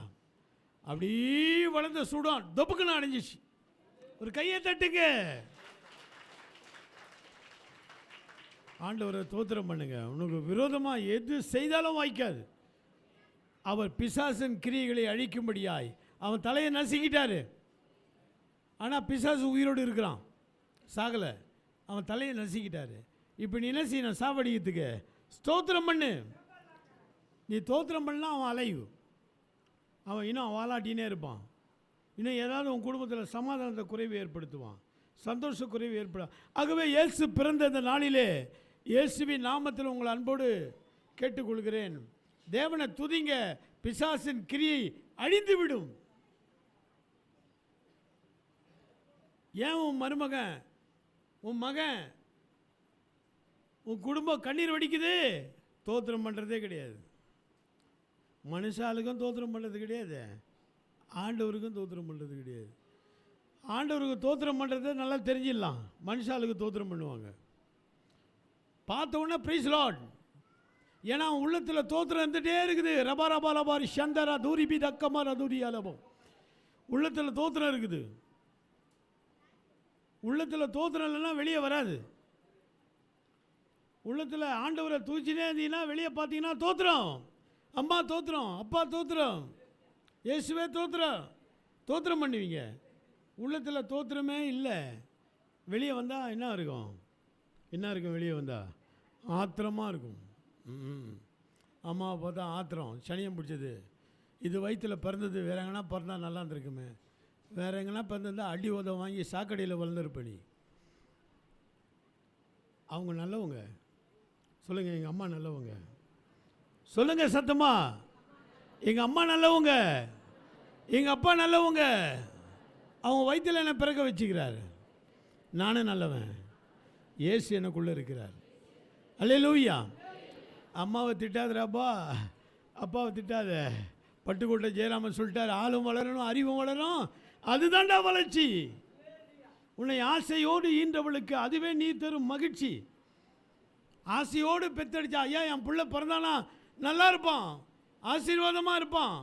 அப்படியே வளர்ந்த சூடம் தொப்புக்குன்னு அடைஞ்சிச்சு. ஒரு கையை தட்டுங்க. ஆண்டவரை தோத்திரம் பண்ணுங்க. உனக்கு விரோதமாக எது செய்தாலும் வாய்க்காது. அவர் பிசாசின் கிரியைகளை அழிக்கும்படியாய் அவன் தலையை நசுக்கிட்டாரு. ஆனால் பிசாசு உயிரோடு இருக்கிறான், சாகலை. அவன் தலையை நசுக்கிட்டாரு. இப்போ நீ என்ன செய்யணும்? சாவடிக்கிறதுக்கு ஸ்தோத்திரம் பண்ணு. நீ தோத்திரம் பண்ணலாம், அவன் அலைவு. அவன் இன்னும் வாலாட்டினே இருப்பான். இன்னும் ஏதாவது உன் குடும்பத்தில் சமாதானத்தை குறைவு ஏற்படுத்துவான், சந்தோஷ குறைவு ஏற்பட. ஆகவே இயேசு பிறந்த இந்த நாளிலே இயேசுவின் நாமத்தில் உங்கள் அன்போடு கேட்டுக்கொள்கிறேன். தேவனை துதிங்க. பிசாசின் கிரியை அழிந்து விடும். ஏன் உன் மருமகன், உன் மகன், உன் குடும்பம் கண்ணீர் வடிக்குது? தோத்திரம் பண்ணுறதே கிடையாது. மனுஷாளுக்கும் தோத்திரம் பண்ணுறது கிடையாது, ஆண்டவருக்கும் தோத்திரம் பண்ணுறது கிடையாது. ஆண்டவருக்கு தோத்திரம் பண்ணுறதை நல்லா தெரிஞ்சிடலாம். மனுஷாளுக்கு தோத்திரம் பண்ணுவாங்க. பார்த்த உடனே பிரைஸ் லார்ட். ஏன்னா உள்ளத்தில் தோத்திரம் இருந்துகிட்டே இருக்குது. ரபா ரபா ரபாரி சந்தரா தூரிபி தக்கமா ரதூரி அலபம். உள்ளத்தில் தோத்திரம் இருக்குது. உள்ளத்தில் தோத்திரம் இல்லைன்னா வெளியே வராது. உள்ளத்தில் ஆண்டவரை தூச்சினே இருந்தீங்கன்னா வெளியே பார்த்தீங்கன்னா தோத்திரம். அம்மா தோத்திரம், அப்பா தோத்திரம், இயேசுவே தோத்திரம். தோத்திரம் பண்ணுவீங்க. உள்ளத்தில் தோத்திரமே இல்லை. வெளியே வந்தால் என்ன இருக்கும்? என்ன இருக்கும்? வெளியே வந்தால் ஆத்திரமாக இருக்கும். அம்மாவை பார்த்தா ஆத்திரம், சனியம் பிடிச்சது. இது வயிற்றில் பிறந்தது, வேற எங்கன்னா பிறந்தா நல்லா இருந்திருக்குமே. வேற எங்கன்னா பிறந்திருந்தால் அடி உதவ வாங்கி சாக்கடையில் வளர்ந்துருப்ப நீ. அவங்க நல்லவங்க. சொல்லுங்கள், எங்கள் அம்மா நல்லவங்க. சொல்லுங்கள் சத்தமா, எங்கள் அம்மா நல்லவங்க, எங்கள் அப்பா நல்லவங்க. அவங்க வயிற்றில் என்னை பிறக்க வச்சுக்கிறாரு. நானும் நல்லவன். இயேசு எனக்குள்ளே இருக்கிறார். அல்லேலூயா. அம்மாவை திட்டாதராப்பா, அப்பாவை திட்டாத. பட்டுக்கோட்டை ஜெயராமன் சொல்லிட்டார், ஆளும் வளரணும் அறிவும் வளரும், அதுதான்டா வளர்ச்சி. உன்னை ஆசையோடு ஈன்றவளுக்கு அதுவே நீ தரும் மகிழ்ச்சி. ஆசையோடு பெத்தடிச்சா, ஐயா என் பிள்ளை பிறந்தானா நல்லா இருப்பான், ஆசீர்வாதமாக இருப்பான்,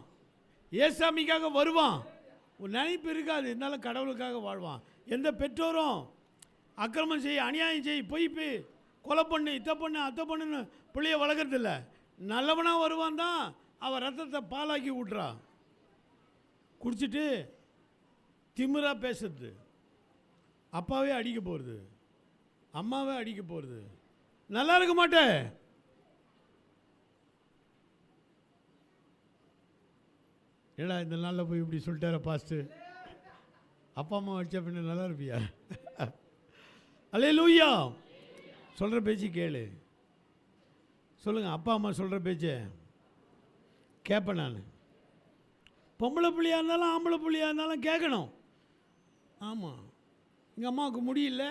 ஏசாமிக்காக வருவான், ஒரு நினைப்பு இருக்காது, இருந்தாலும் கடவுளுக்காக வாழ்வான். எந்த பெற்றோரும் அக்கிரமம் செய்ய, அநியாயம் செய்ய, பொய் கொலை பண்ணு, இத்தை பண்ணு, அத்தை பண்ணுன்னு பிள்ளைய வளர்க்குறதில்ல. நல்லவனாக வருவான் தான். அவன் ரத்தத்தை பாலாக்கி விட்றா. குடிச்சிட்டு திமிரா பேசுறது, அப்பாவே அடிக்க போகிறது, அம்மாவே அடிக்க போகிறது. நல்லா இருக்க மாட்டேன். ஏடா இந்த நாளில் போய் இப்படி சொல்லிட்டார பாஸ்ட்டு, அப்பா அம்மா அடிச்சா பின்ன நல்லா இருப்பியா? அல்லேலூயா. சொல்கிற பேச்சு கேளு. சொல்லுங்கள், அப்பா அம்மா சொல்கிற பேச்சு கேட்பேன் நான். பொம்பளை பிள்ளையாக இருந்தாலும் ஆம்பளை பிள்ளையாக இருந்தாலும் கேட்கணும். ஆமாம், எங்கள் அம்மாவுக்கு முடியல,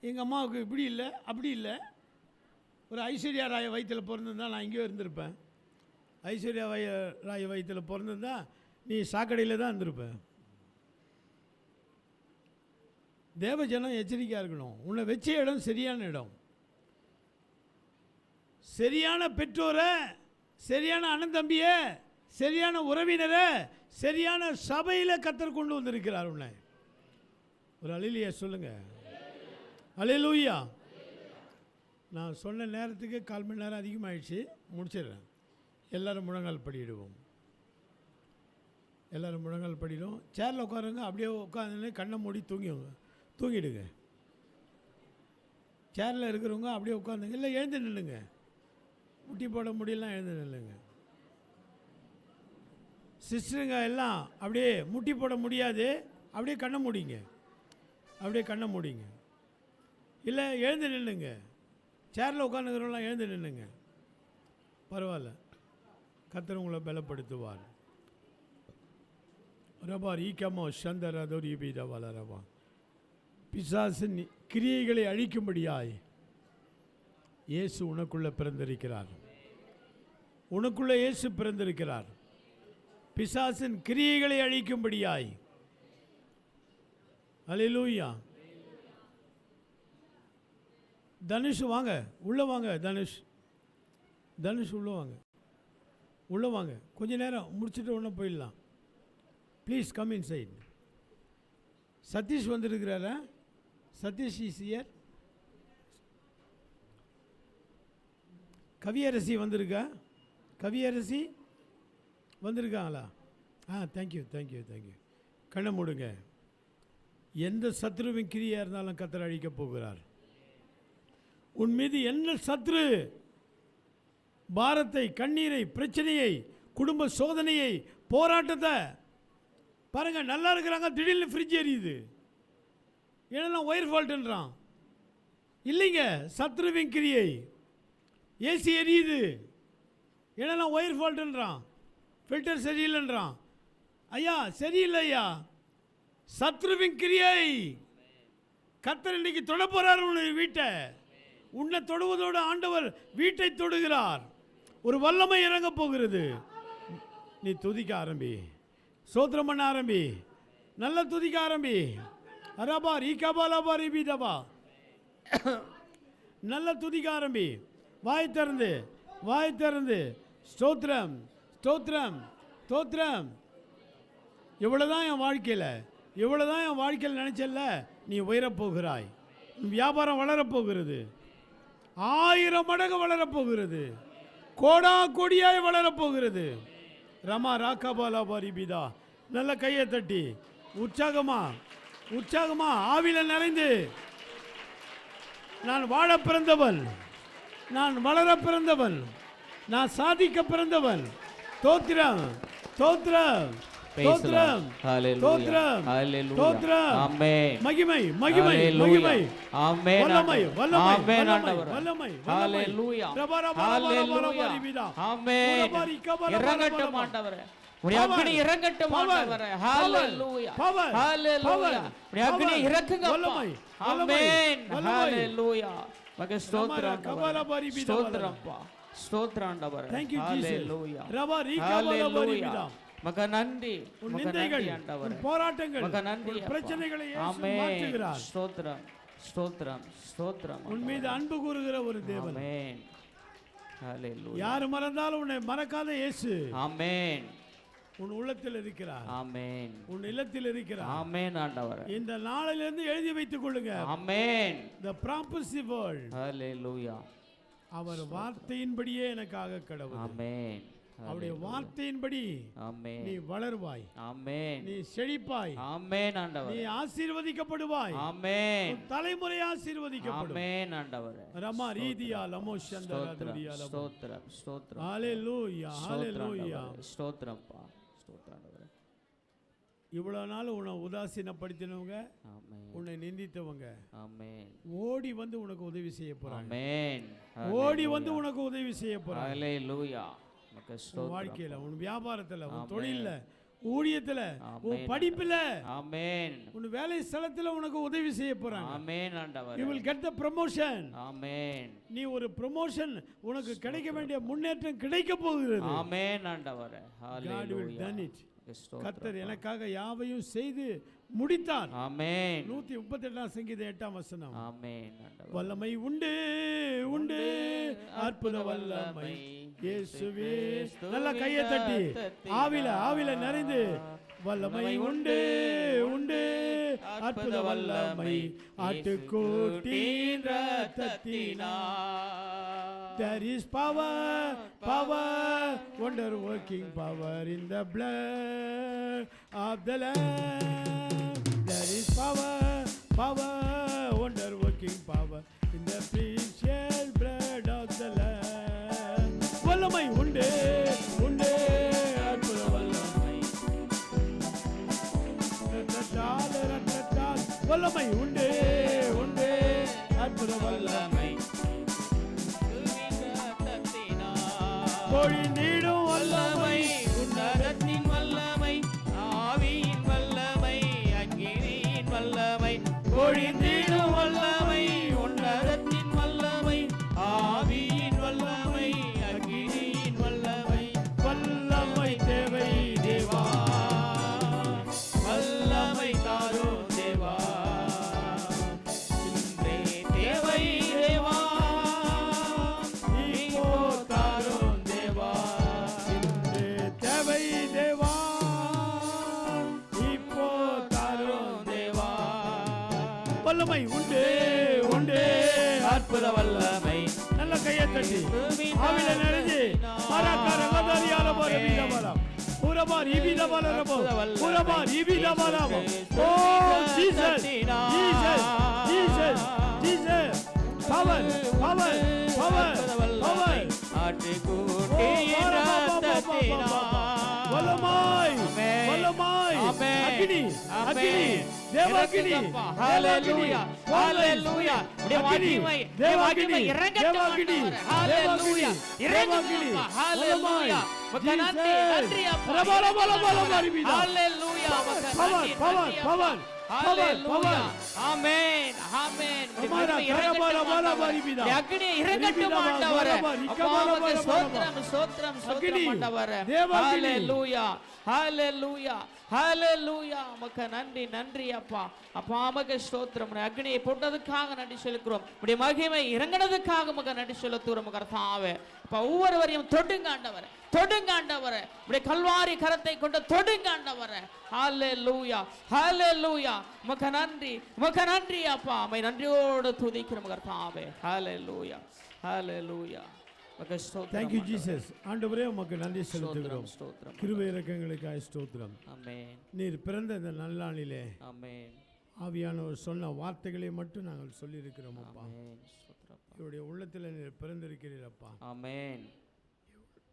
எங்கள் அம்மாவுக்கு இப்படி இல்லை அப்படி இல்லை. ஒரு ஐஸ்வர்யா ராய வயிற்றில் பிறந்திருந்தா நான் இங்கேயோ இருந்திருப்பேன். ஐஸ்வர்யா ராய வயிற்றில் பிறந்திருந்தா நீ சாக்கடையில் தான் இருந்திருப்பேன். தேவஜனம் எச்சரிக்கையாக இருக்கணும். உன்னை வச்ச இடம் சரியான இடம். சரியான பெற்றோரை, சரியான அண்ணன் தம்பியை, சரியான உறவினரை, சரியான சபையில் கர்த்தர் கொண்டு வந்திருக்கிறார் உன்னை. ஒரு அல்லேலூயா சொல்லுங்க. அல்லேலூயா. நான் சொன்ன நேரத்துக்கு 1/4 மணி நேரம் அதிகமாகிடுச்சு, முடிச்சிடுறேன். எல்லோரும் முழங்கால் படிடுவோம். எல்லோரும் முழங்கால் படிடும். சேரில் உட்காருங்க. அப்படியே உட்காந்து கண்ணை மூடி தூங்கிடுங்க. சேரில் இருக்கிறவங்க அப்படியே உட்காந்துங்க, இல்லை எழுந்து நில்லுங்க. முட்டி போட முடியலாம், எழுந்து நில்லுங்க. சிஸ்டருங்க எல்லாம் அப்படியே முட்டி போட முடியாது, அப்படியே கண்ணை மூடிங்க. அப்படியே கண்ணை மூடிங்க. இல்லை எழுந்து நில்லுங்க. சேரில் உட்காந்துக்கிறவங்களாம் எழுந்து நில்லுங்க. பரவாயில்ல, கர்த்தர் உங்களை பலப்படுத்துவார். ரபார் ஈக்கமோ சந்தர தோரி பீதா வளரவா. பிசாசின் கிரியைகளை அழிக்கும்படியாய் இயேசு உனக்குள்ளே பிறந்திருக்கிறார். உனக்குள்ளே இயேசு பிறந்திருக்கிறார். பிசாசின் கிரியைகளை அழிக்கும்படியாய். அல்லேலூயா. தனுஷ் வாங்க, உள்ளே வாங்க. தனுஷ் உள்ளே வாங்க, உள்ளே வாங்க. கொஞ்ச நேரம் முடிச்சுட்டு ஒன்று போயிடலாம். Please come inside. Satish வந்திருக்கிறாரா? Satish is here. கவியரசி வந்திருக்கா? கவியரசி வந்திருக்காங்களா? Thank you thank you thank you. கண்ணை மூடுங்க. எந்த சத்ருவின் கிரியாக இருந்தாலும் கர்த்தர் அழிக்கப் போகிறார். உன் மீது என்ன சத்ரு பாரத்தை, கண்ணீரை, பிரச்சனையை, குடும்ப சோதனையை, போராட்டத்தை பாருங்க. நல்லா இருக்கிறாங்க, திடீர்னு ஃப்ரிட்ஜ் எரியுது, ஏன்னா ஒயர் ஃபால்ட்டுன்றான். இல்லைங்க, சத்ருவின் கிரியை. ஏசி எரியுது, ஏன்னா ஒயர் ஃபால்ட்டுன்றான், ஃபில்டர் சரியில்லைன்றான். ஐயா சரியில்லை ஐயா, சத்ருவின் கிரியை. கர்த்தர் இன்னைக்கு தொட போறார் உன்னுடைய வீட்டை. உன்னை தொடுவதோடு ஆண்டவர் வீட்டை தொடுகிறார். ஒரு வல்லமை இறங்க போகிறது. நீ துதிக்க ஆரம்பி, சோத்திரம் பண்ண ஆரம்பி, நல்ல துதிக்க ஆரம்பி. அரபா ரீகபாலபா ரிபிதபா, நல்ல துதிக்க ஆரம்பி. வாய் திறந்து, வாய் திறந்து ஸ்தோத்திரம் ஸ்தோத்திரம் ஸ்தோத்திரம். இவ்வளோதான் என் வாழ்க்கையில், இவ்வளோதான் என் வாழ்க்கையில் நினச்சல. நீ உயரப்போகிறாய். வியாபாரம் வளரப்போகிறது, 1000 மடங்கு வளரப்போகிறது, கோடா கொடியாய் வளரப்போகிறது. ரமா ராக்காபாலா பாரிபிதா. நல்ல கையை தட்டி உற்சாகமா உற்சாகமா ஆவில நிறைந்து, நான் வாழ பிறந்தவன், நான் வளர பிறந்தவன், நான் சாதிக்க பிறந்தவன். தோத்திரம் தோத்திரம் தோத்திரம் தோத்திரம் தோத்திரம். ஆமென். மகிமை மகிமை மகிமை. ஆமென். வல்லமை வல்லமை வல்லமை வல்லமை. ஹalleluya ஹalleluya. ஆமென். இறங்கட்டும் ஆண்டவரே, உம்முடைய அக்கினி இறங்கட்டும் ஆண்டவரே. ஹalleluya ஹalleluya. உம்முடைய அக்கினி இறக்குங்க. வல்லமை. ஆமென். ஹalleluya. மகே ஸ்தோத்திரம் ஸ்தோத்திரம்ப்பா, ஸ்தோத்திரம் ஆண்டவரே. Thank you Jesus. ஹalleluya. ரபா ரீகபாலா பாரிபிதா. மக நன்றி. உன் நிந்தைகள், உன் போராட்டங்கள், மக நன்றி. பிரச்சனைகளை இயேசு மாற்றுகிறார். ஸ்தோத்திரம் ஸ்தோத்திரம் ஸ்தோத்திரம். உன் மீது அன்பு கூறுகிற ஒரு தேவன். ஆமென். ஹalleluya. யார் மறந்தாலும் உன்னை மறக்காத இயேசு. ஆமென். உன் உள்ளத்தில் இருக்கிறார். ஆமென். உன் இல்லத்தில் இருக்கிறார். ஆமென் ஆண்டவரே. இந்த நாளிலிருந்து எழுதி வைத்துக் கொள்ளுங்க. ஆமென். The prophecy word. ஹalleluya. அவர் வார்த்தையின்படியே எனக்காக கடவுள். ஆமென். அவருடைய வார்த்தையின்படி ஆமென் நீ வளருவாய். ஆமென். நீ செழிப்பாய். ஆமென் ஆண்டவரே. நீ ஆசீர்வதிக்கப்படுவாய். ஆமென். உன் தலைமுறை ஆசீர்வதிக்கப்படும். ஆமென் ஆண்டவரே. ரமா ரீதியா லமோஷந்தரா துரியா லமோ. ஸ்தோத்திரம் ஸ்தோத்திரம். ஹalleluya ஹalleluya. ஸ்தோத்திரம்ப்பா, ஸ்தோத்திரம் ஆண்டவரே. இவ்வளவு நாள் உன்னை உதாசீனப்படுத்தினவங்க, ஆமென், உன்னை நிந்தித்தவங்க, ஆமென், ஓடி வந்து உனக்கு உதவி செய்ய போறாங்க. ஆமென். ஓடி வந்து உனக்கு உதவி செய்ய போறாங்க. ஹalleluya. உன் வாழ்க்கையில, உன் வியாபாரத்துல, உன் தொழில்ல, ஊழியத்துல, உன் படிப்புல, ஆமென், உன் வேலை ஸ்தலத்துல உனக்கு உதவி செய்ய போறாங்க. ஆமென் ஆண்டவரே. You will get the promotion. ஆமென். நீ ஒரு ப்ரமோஷன், உனக்கு கிடைக்க வேண்டிய முன்னேற்றம் கிடைக்க போகிறது. ஆமென் ஆண்டவரே. ஹalleluya. God will done it. கர்த்தர் எனக்காக யாவையும் செய்து முடித்தார். ஆமென். 138 சங்கீதம் 8 வசனம். ஆமென் ஆண்டவரே. வல்லமை உண்டு உண்டு, அற்புத வல்லமை இயேசுவே. நல்ல கையை தட்டி ஆவில நிறைந்து, வல்லமை உண்டு உண்டு, அற்புத வல்லமை ஆட்டுக்குட்டியின் இரத்தத்தினால். There is power, power, wonder working power in the blood of the Lamb. There is power, power, wonder working power in the precious blood of the Lamb. வல்லமை உண்டு உண்டு, அற்புத வல்லமை ரத்தத்தால், வல்லமை உண்டு உண்டு, அற்புத வல்லமை பொழிந்திடும் வல்லமை, உன்னதத்தின் வல்லமை, ஆவியின் வல்லமை, அக்கினியின் வல்லமை, பொழிந்திடும் வல்லமை, உன்னதத்தின் வல்லமை, ஆவியின் வல்லமை, அக்கினியின் வல்லமை. வல்லமை தேவை தேவா, வல்லமை தாரும் தேவா, இன்றே தேவை தேவா, இப்போ தாரும் தேவா, இன்றே தேவை தேவா, இப்போ தாரும் தேவா. வல்லமை உண்டு உண்டு. அற்புத வல்லமை நல்ல கையை தட்டி ஆவில நிறைஞ்சு மாராக்கார லதரியால போரபித வலம் புரபார் இபித வலரபோ புரபார் இபித வலம். Oh Jesus Jesus Jesus Jesus power power power power. ஆட்டுக்குட்டியின் ரத்தத்தினால் வல்லமாய் வல்லமாய் அக்கினி அக்கினி தேவாக்கினி. ஹalleluya ஹalleluya. தேவாக்கினி தேவாக்கினி இறங்கட்டும். ஹalleluya இறங்கட்டும். ஹalleluya. நன்றி நன்றி அப்பா. ஹalleluya. பவர் பவர் பவர் ஹalleluya. ஆமென் ஆமென். அக்னி இறங்கட்டும் ஆண்டவரே. அப்பாவுக்கு ஸ்தோத்திரம் ஸ்தோத்திரம் ஸ்தோத்திரம் ஆண்டவரே. ஹalleluya ஹalleluya ஹalleluya. உமக்கு நன்றி நன்றி அப்பா. அப்பா உமக்கு ஸ்தோத்திரம். அக்னியை போட்டதுக்காக நன்றி செலுத்துறோம். உம்முடைய மகிமை இறங்கினதுக்காக உமக்கு நன்றி செலுத்துறோம் கர்த்தாவே. அப்பா ஒவ்வொருவரையும் தொடுங்க ஆண்டவரே, தொடுங்க ஆண்டவரே. உம்முடைய கல்வாரி கரத்தை கொண்டு தொடுங்க ஆண்டவரே. ஹalleluya ஹalleluya. உமக்கு நன்றி உமக்கு நன்றி அப்பா. உம்மை நன்றியோடு துதிக்கிறோம் கர்த்தாவே. ஹalleluya ஹalleluya. Thank you Jesus. ஆண்டவரே உமக்கு நன்றி செலுத்துகிறோம். ஸ்தோத்திரம். கிருபை இரக்கங்களுக்காக ஸ்தோத்திரம். ஆமென் நீர் பிறந்த இந்த நல்லாளிலே ஆமென் ஆவியானவர் சொன்ன வார்த்தைகளை மட்டும் நாங்கள் சொல்லியிருக்கிறோம் அப்பா. ஆமென். ஸ்தோத்திரம். இவருடைய உள்ளத்தில் நீர் பிறந்திருக்கிறீர் அப்பா. ஆமென்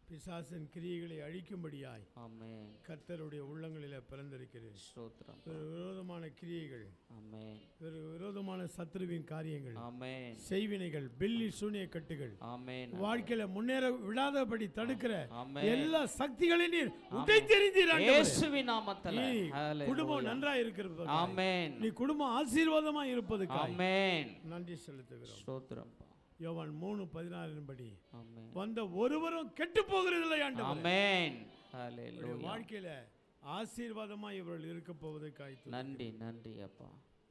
பிசாசின் கிரியைகளை அழிக்கும்படியாய் ஆமென். கர்த்தருடைய உள்ளங்களிலே பிறந்திருக்கிறீர். ஸ்தோத்திரம். விரோதமான கிரியைகள், ஆமென் விரோதமான சத்துருவின் காரியங்கள், ஆமென் செய்வினைகள், பில்லி சூனிய கட்டுகள், ஆமென். வாழ்க்கையில முன்னேற விடாதபடி தடுக்கிற ஆமென். எல்லா சக்திகளையும் நீர் உடைத்தெறிந்தீர் ஆண்டவரே. இயேசுவின் நாமத்திலே. நீ ஹalleluya. குடும்பம் நன்றாய் இருக்கிறது. ஆமென். நீ குடும்பம் ஆசீர்வாதமா இருப்பதுக்கு ஆமென். நன்றி செலுத்துகிறோம். ஸ்தோத்திரம். யோவான் 3:16 படி ஆமென் வந்த ஒருவரும் கெட்டு போகிறதில்லை ஆண்டவரே. ஆமென். ஹalleluya. வாழ்க்கையில ஆசீர்வாதமா இவர்கள் இருக்க போவதற்காய் நன்றி நன்றி அப்பா.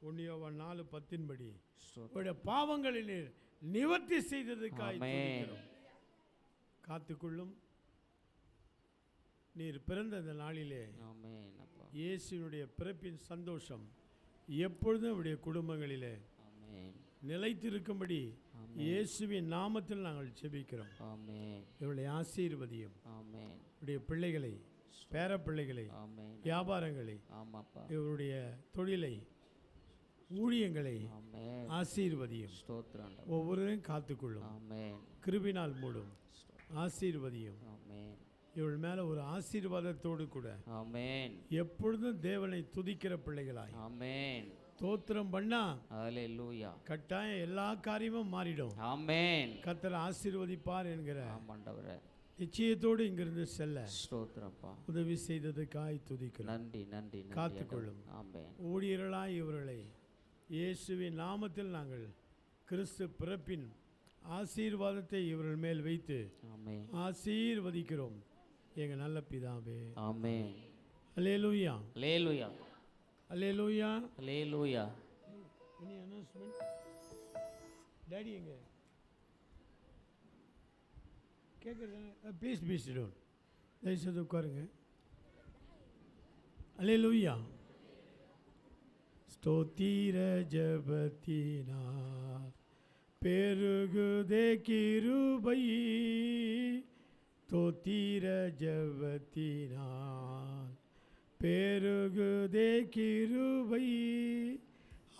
1 யோவான் 4:10 படி ஸ்தோத்திரம். உடைய பாவங்களை நீர் நிவர்த்தி செய்ததற்காய் ஆமென். காத்துக்கொள்ளும். நீர் பிறந்த இந்த நாளிலே ஆமென் அப்பா. இயேசுவினுடைய பிறப்பின் சந்தோஷம் எப்பொழுதும் அவருடைய குடும்பங்களிலே ஆமென் நிலைத்திருக்கும்படி இயேசுவின் நாமத்தில் நாங்கள் ஜெபிக்கிறோம். ஆமென். இவருடைய ஆசீர்வதியும் ஆமென். இவருடைய பிள்ளைகளை, பேர பிள்ளைகளை, ஆமென். வியாபாரங்களை, ஆமாப்பா. இவருடைய தொழிலை, ஊழியங்களை ஆமென். ஆசீர்வதியும். ஸ்தோத்திரம். ஒவ்வொருவரையும் காத்துக்கொள்ளும். ஆமென். கிருபினால் மூடும். ஆசீர்வதியும். ஆமென். இவள் மேல ஒரு ஆசீர்வாதத்தோடு கூட ஆமென். எப்பொழுதும் தேவனை துதிக்கிற பிள்ளைகளாய் ஆமென். தோத்திரம் பண்ணா ஹalleluya. கட்டாயம் எல்லா காரியமும் மாறிடும். ஆமென். கர்த்தர் ஆசீர்வதிப்பார் என்கிற ஆமாண்டவரே. நிச்சயத்தோடு இங்கிருந்து செல்ல ஸ்தோத்திரப்பா. உதவி செய்ததுக்காய் துதிக்கிறோம். நன்றி நன்றி நன்றி. காத்துக்கொள்ளும். ஆமென். ஊழியர்களாய் இவர்களை இயேசுவின் நாமத்தில் நாங்கள் கிறிஸ்து பிறப்பின் ஆசீர்வாதத்தை இவர்கள் மேல் வைத்து ஆமென். ஆசீர்வதிக்கிறோம் எங்க நல்ல பிதாவே. ஆமென். அல்லேலூயா ஹalleluya. அல்லேலூயா. ஹalleluya. Any announcement? டாடி எங்க கேட்குறது? Please be sit down. தயவுசெய்து உட்காருங்க. அல்லேலூயா. ஸ்தோத்திர ஜபத்தினார் பெருகுதே கிருபை, தோத்திர ஜபத்தினார் பெருகுதே கிருபை.